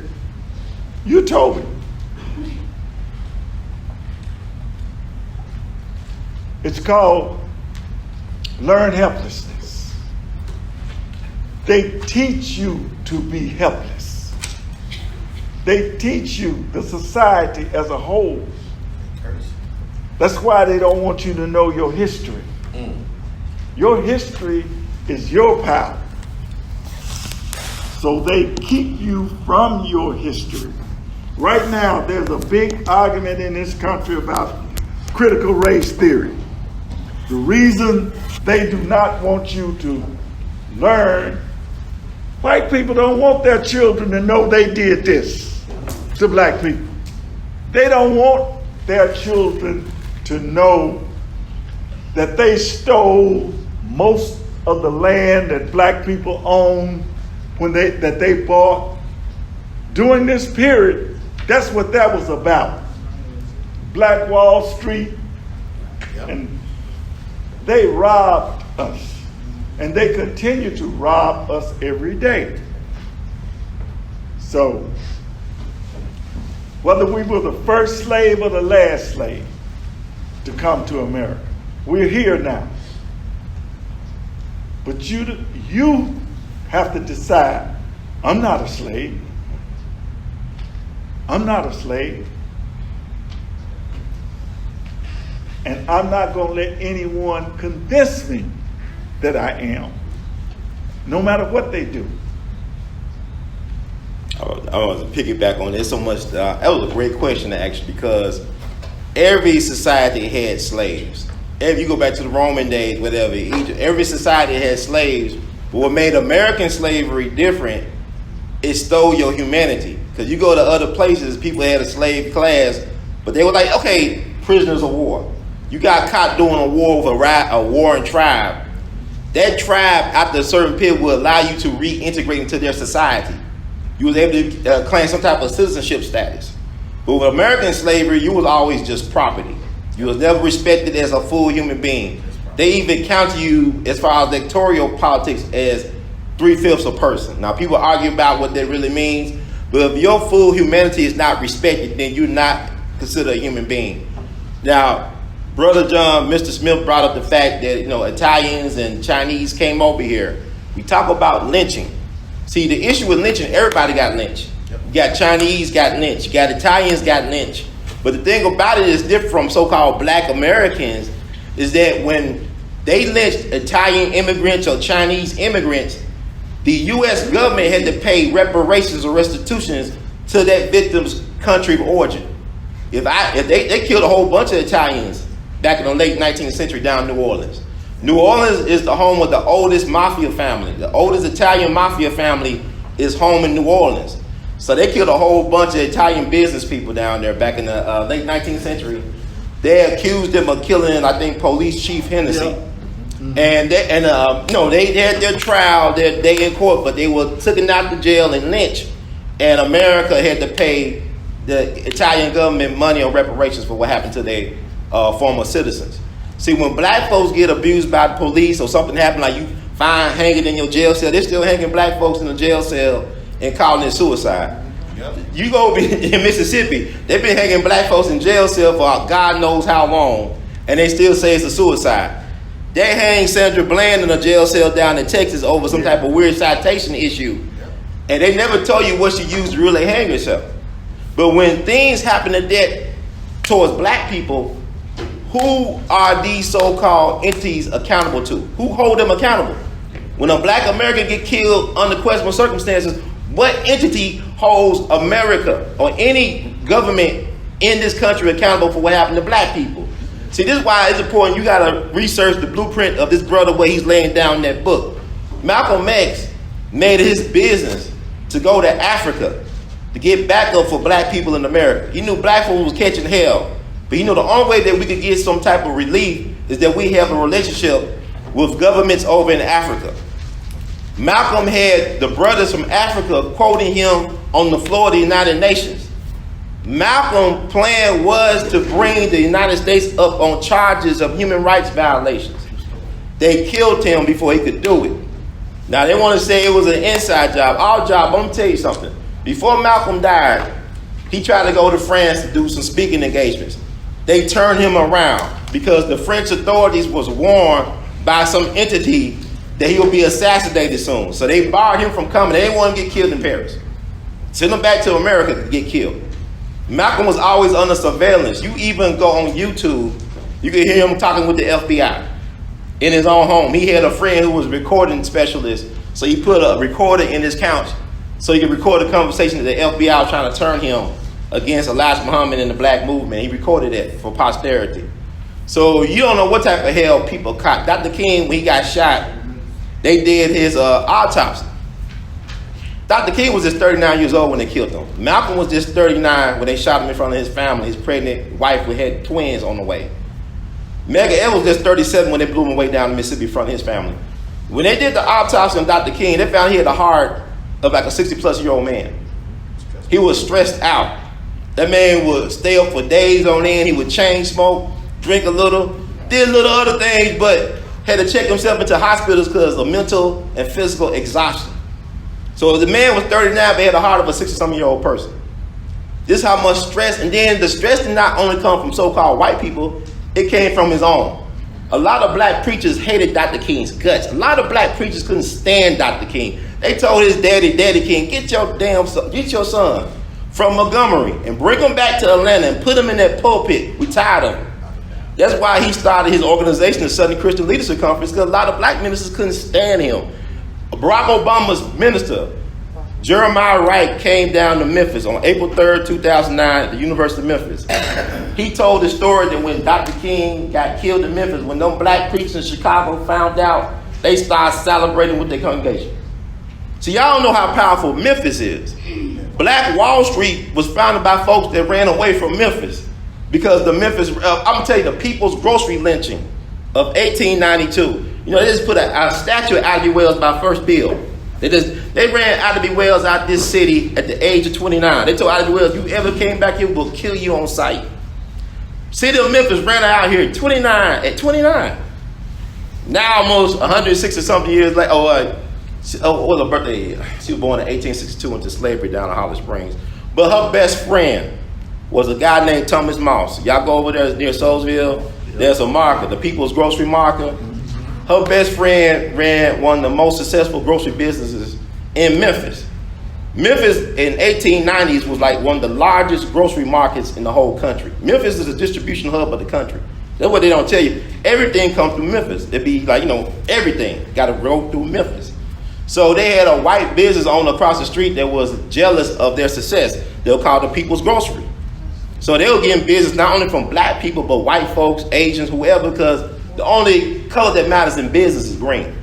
you Toby. It's called learned helplessness. They teach you to be helpless. They teach you, the society as a whole. That's why they don't want you to know your history. Your history is your power. So they keep you from your history. Right now, there's a big argument in this country about critical race theory. The reason they do not want you to learn, white people don't want their children to know they did this to black people. They don't want their children to know that they stole most of the land that black people owned that they bought. During this period, that's what that was about. Black Wall Street, and they robbed us, and they continue to rob us every day. So, whether we were the first slave or the last slave to come to America, we're here now. But you have to decide, I'm not a slave. I'm not a slave. And I'm not going to let anyone convince me that I am, no matter what they do. I want to piggyback on this so much. That was a great question, actually, because every society had slaves. If you go back to the Roman days, whatever, Egypt, every society had slaves. But what made American slavery different, it stole your humanity. Because you go to other places, people had a slave class, but they were like, okay, prisoners of war. You got caught doing a war with a warring tribe. That tribe, after a certain period, will allow you to reintegrate into their society. You was able to claim some type of citizenship status. But with American slavery, you was always just property. You was never respected as a full human being. They even count you, as far as electoral politics, as 3/5 a person. Now, people argue about what that really means, but if your full humanity is not respected, then you're not considered a human being. Now, Brother John, Mr. Smith brought up the fact that, Italians and Chinese came over here. We talk about lynching. See, the issue with lynching, everybody got lynched. You got Chinese got lynched. You got Italians got lynched. But the thing about it is different from so-called black Americans is that when they lynched Italian immigrants or Chinese immigrants, the U.S. government had to pay reparations or restitutions to that victim's country of origin. If they killed a whole bunch of Italians back in the late 19th century down in New Orleans. New Orleans is the home of the oldest mafia family. The oldest Italian mafia family is home in New Orleans. So they killed a whole bunch of Italian business people down there back in the late 19th century. They accused them of killing, I think, Police Chief Hennessy. Yeah. Mm-hmm. And they had their trial, their day in court, but they were taken out to jail and lynched. And America had to pay the Italian government money on reparations for what happened to their former citizens. See, when black folks get abused by the police or something happened, like you find hanging in your jail cell, they're still hanging black folks in the jail cell and calling it suicide. Yep. You go in Mississippi, they've been hanging black folks in jail cell for God knows how long, and they still say it's a suicide. They hang Sandra Bland in a jail cell down in Texas over some type of weird citation issue, and they never told you what she used to really hang herself. But when things happen to that towards black people, who are these so-called entities accountable to? Who hold them accountable? When a black American get killed under questionable circumstances, What entity holds America or any government in this country accountable for what happened to black people? See, this is why it's important. You got to research the blueprint of this brother where he's laying down that book. Malcolm X made it his business to go to Africa to get backup for black people in America. He knew black folks was catching hell, but he knew the only way that we could get some type of relief is that we have a relationship with governments over in Africa. Malcolm had the brothers from Africa quoting him on the floor of the United Nations. Malcolm's plan was to bring the United States up on charges of human rights violations. They killed him before he could do it. Now they want to say it was an inside job. Our job, I'm going to tell you something. Before Malcolm died, he tried to go to France to do some speaking engagements. They turned him around because the French authorities was warned by some entity that he will be assassinated soon. So they barred him from coming. They didn't want him to get killed in Paris. Send him back to America to get killed. Malcolm was always under surveillance. You even go on YouTube, you can hear him talking with the FBI in his own home. He had a friend who was a recording specialist, so he put a recorder in his couch so he could record a conversation that the FBI was trying to turn him against Elijah Muhammad and the black movement. He recorded it for posterity. So you don't know what type of hell people caught. Dr. King, when he got shot, they did his autopsy. Dr. King was just 39 years old when they killed him. Malcolm was just 39 when they shot him in front of his family. His pregnant wife who had twins on the way. Medgar Evers was just 37 when they blew him away down in Mississippi in front of his family. When they did the autopsy on Dr. King, they found he had the heart of like a 60-plus-year-old man. He was stressed out. That man would stay up for days on end. He would chain smoke, drink a little, did little other things, but had to check himself into hospitals because of mental and physical exhaustion. So the man was 39, but he had the heart of a 60-something-year-old person. This is how much stress, and then the stress did not only come from so-called white people, it came from his own. A lot of black preachers hated Dr. King's guts. A lot of black preachers couldn't stand Dr. King. They told his daddy King, get your son from Montgomery and bring him back to Atlanta and put him in that pulpit. We tired of him. That's why he started his organization, the Southern Christian Leadership Conference, because a lot of black ministers couldn't stand him. Barack Obama's minister, Jeremiah Wright, came down to Memphis on April 3rd, 2009 at the University of Memphis. He told the story that when Dr. King got killed in Memphis, when them black preachers in Chicago found out, they started celebrating with their congregation. So y'all don't know how powerful Memphis is. Black Wall Street was founded by folks that ran away from Memphis. Because the Memphis, I'm going to tell you, the People's Grocery lynching of 1892. You know, they just put a statue of Ivy Wells by First Bill. They ran Ivy Wells out this city at the age of 29. They told Ivy Wells, if you ever came back here, we'll kill you on sight. City of Memphis ran her out here at 29. Now almost 160-something years later, what was her birthday? She was born in 1862 into slavery down in Holly Springs. But her best friend was a guy named Thomas Moss. Y'all go over there near Soulsville, there's a market, the People's Grocery Market. Her best friend ran one of the most successful grocery businesses in Memphis. Memphis in 1890s was like one of the largest grocery markets in the whole country. Memphis is a distribution hub of the country. That's what they don't tell you. Everything comes through Memphis. It'd be like, everything got to go through Memphis. So they had a white business owner across the street that was jealous of their success. They were called the People's Grocery. So they were getting business not only from black people, but white folks, Asians, whoever, because the only color that matters in business is green.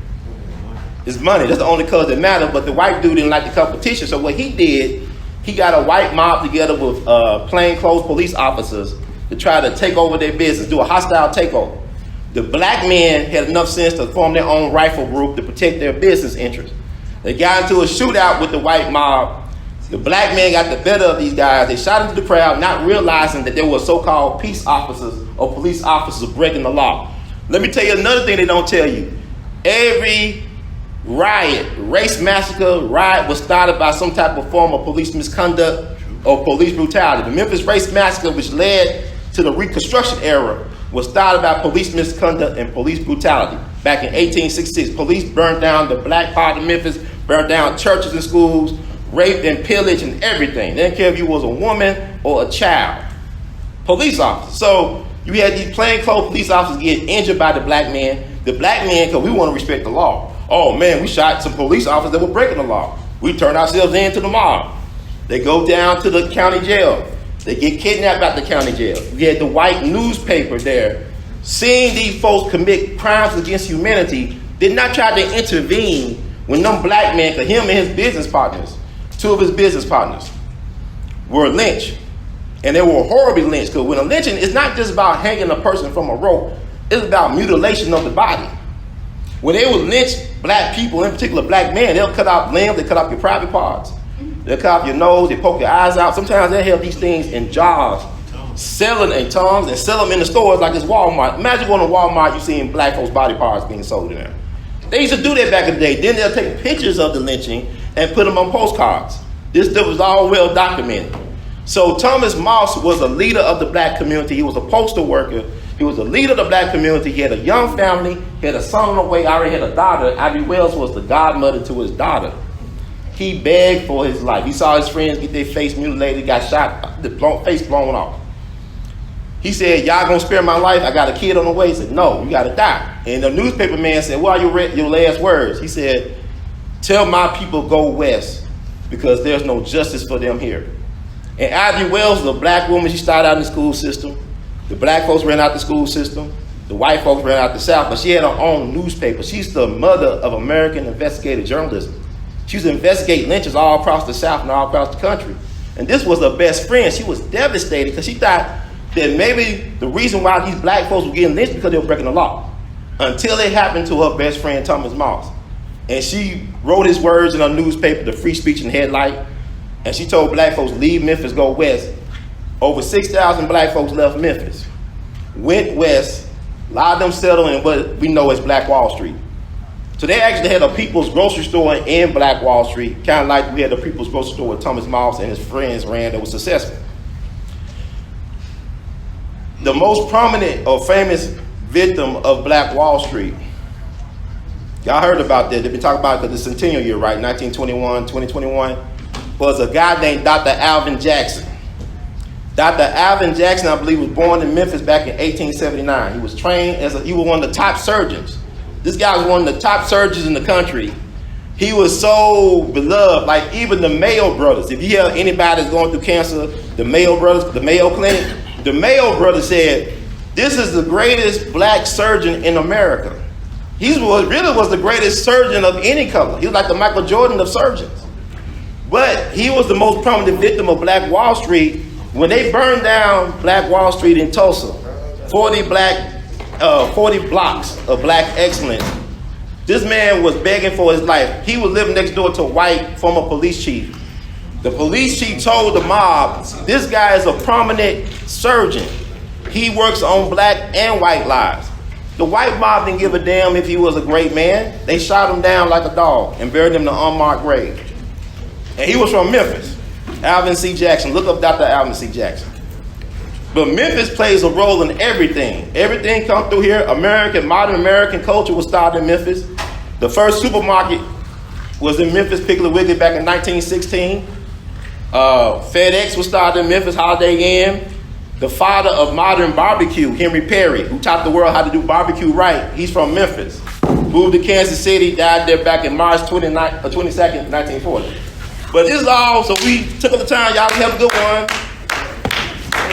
It's money. That's the only color that matters. But the white dude didn't like the competition. So what he did, he got a white mob together with plainclothes police officers to try to take over their business, do a hostile takeover. The black men had enough sense to form their own rifle group to protect their business interests. They got into a shootout with the white mob. The black men got the better of these guys. They shot into the crowd, not realizing that there were so-called peace officers or police officers breaking the law. Let me tell you another thing they don't tell you. Every riot, race massacre, riot was started by some type of form of police misconduct or police brutality. The Memphis race massacre, which led to the Reconstruction era, was started by police misconduct and police brutality. Back in 1866, police burned down the black part of Memphis, burned down churches and schools, raped and pillaged and everything. They didn't care if you was a woman or a child. Police officers. So you had these plainclothes police officers get injured by the black men. The black men, because we want to respect the law. Oh man, we shot some police officers that were breaking the law. We turn ourselves into the mob. They go down to the county jail. They get kidnapped at the county jail. We had the white newspaper there. Seeing these folks commit crimes against humanity, did not try to intervene when them black men, for him and his business partners, two of his business partners, were lynched. And they were horribly lynched, because when a lynching, it's not just about hanging a person from a rope, it's about mutilation of the body. When they would lynch black people, in particular black men, they'll cut out limbs, they cut off your private parts. They'll cut off your nose, they poke your eyes out. Sometimes they have these things in jars, selling in tongues, and sell them in the stores like it's Walmart. Imagine going to Walmart, you seeing black folks' body parts being sold in there. They used to do that back in the day. Then they'll take pictures of the lynching and put them on postcards. This stuff was all well documented. So Thomas Moss was a leader of the black community. He was a postal worker. He was a leader of the black community. He had a young family. He had a son on the way. Already had a daughter. Aviation was the godmother to his daughter. He begged for his life. He saw his friends get their face mutilated, got shot, the face blown off. He said, y'all gonna spare my life? I got a kid on the way. He said, no, you gotta die. And the newspaper man said, what are your last words? He said, tell my people go west because there's no justice for them here. And Ivy Wells was a black woman. She started out in the school system. The black folks ran out the school system. The white folks ran out the South, but she had her own newspaper. She's the mother of American investigative journalism. She used to investigate lynches all across the South and all across the country. And this was her best friend. She was devastated because she thought that maybe the reason why these black folks were getting lynched because they were breaking the law. Until it happened to her best friend, Thomas Moss. And she wrote his words in her newspaper, The Free Speech and Headlight. And she told black folks, leave Memphis, go west. Over 6,000 black folks left Memphis, went west, a lot of them settled in what we know as Black Wall Street. So they actually had a People's Grocery Store in Black Wall Street, kind of like we had the People's Grocery Store with Thomas Moss and his friends ran that was successful. The most prominent or famous victim of Black Wall Street, y'all heard about that. They've been talking about it because the centennial year, right? 2021, was a guy named Dr. Alvin Jackson. Dr. Alvin Jackson, I believe, was born in Memphis back in 1879. He was trained he was one of the top surgeons. This guy was one of the top surgeons in the country. He was so beloved, like even the Mayo brothers. If you hear anybody that's going through cancer, the Mayo brothers, the Mayo Clinic, the Mayo brothers said, this is the greatest black surgeon in America. He really was the greatest surgeon of any color. He was like the Michael Jordan of surgeons. But he was the most prominent victim of Black Wall Street. When they burned down Black Wall Street in Tulsa, 40 blocks of black excellence, this man was begging for his life. He was living next door to a white former police chief. The police chief told the mob, this guy is a prominent surgeon. He works on black and white lives. The white mob didn't give a damn if he was a great man. They shot him down like a dog and buried him in an unmarked grave. And he was from Memphis. Alvin C. Jackson. Look up Dr. Alvin C. Jackson. But Memphis plays a role in everything. Everything comes through here. Modern American culture was started in Memphis. The first supermarket was in Memphis, Piggly Wiggly, back in 1916. FedEx was started in Memphis, Holiday Inn. The father of modern barbecue, Henry Perry, who taught the world how to do barbecue right, he's from Memphis. Moved to Kansas City, died there back in March 22nd, 1940. But this is all, so we took up the time. Y'all have a good one.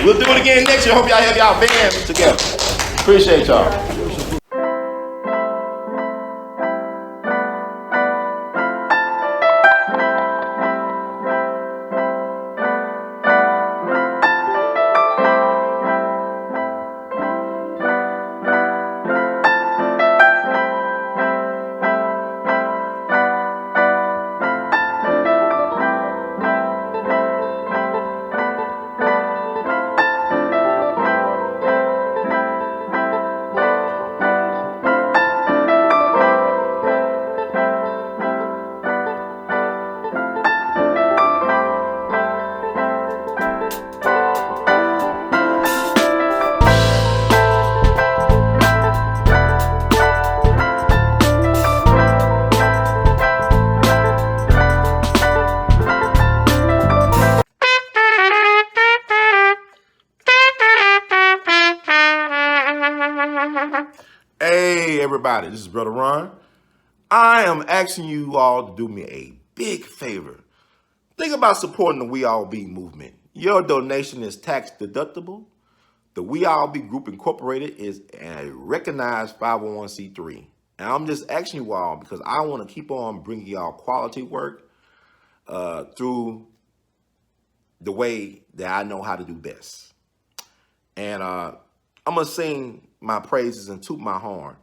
We'll do it again next year. Hope y'all have y'all bands together. Appreciate y'all. Hey everybody, this is Brother Ron. I am asking you all to do me a big favor. Think about supporting the We All Be movement. Your donation is tax deductible. The We All Be Group Incorporated is a recognized 501c3. And I'm just asking you all because I want to keep on bringing y'all quality work through the way that I know how to do best. And I'm going to sing my praises and toot my horn.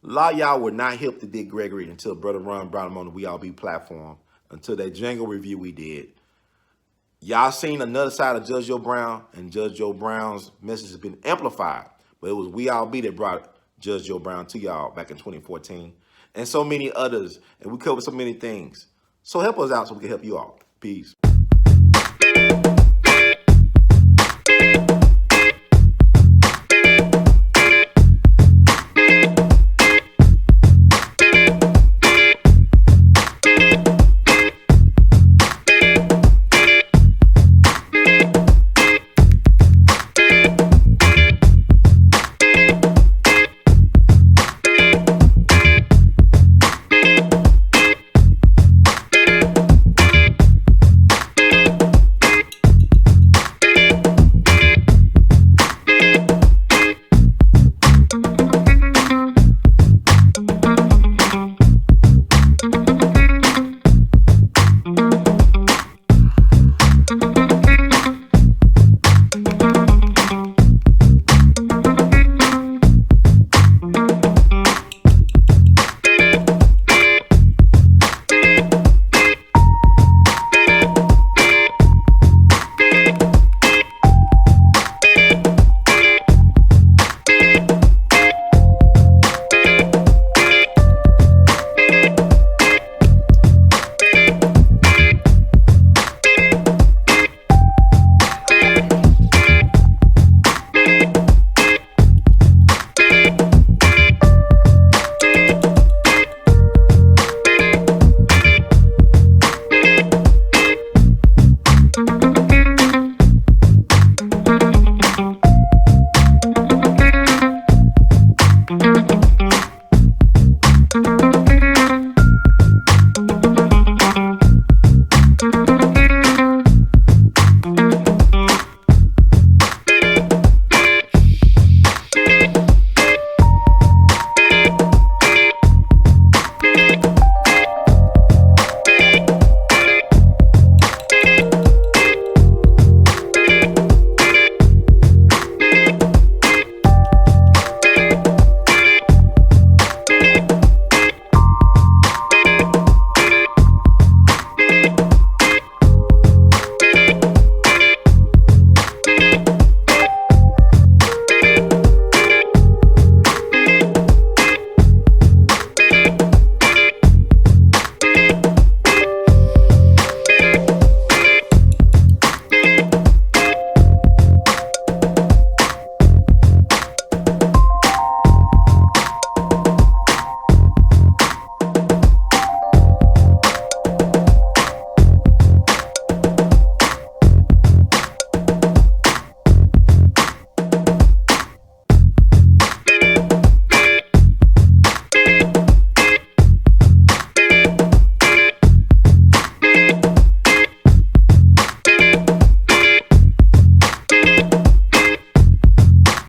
A lot of y'all were not hip to Dick Gregory until Brother Ron brought him on the We All Be platform, until that Django review we did. Y'all seen another side of Judge Joe Brown, and Judge Joe Brown's message has been amplified. But it was We All Be that brought Judge Joe Brown to y'all back in 2014. And so many others. And we covered so many things. So help us out so we can help you all. Peace.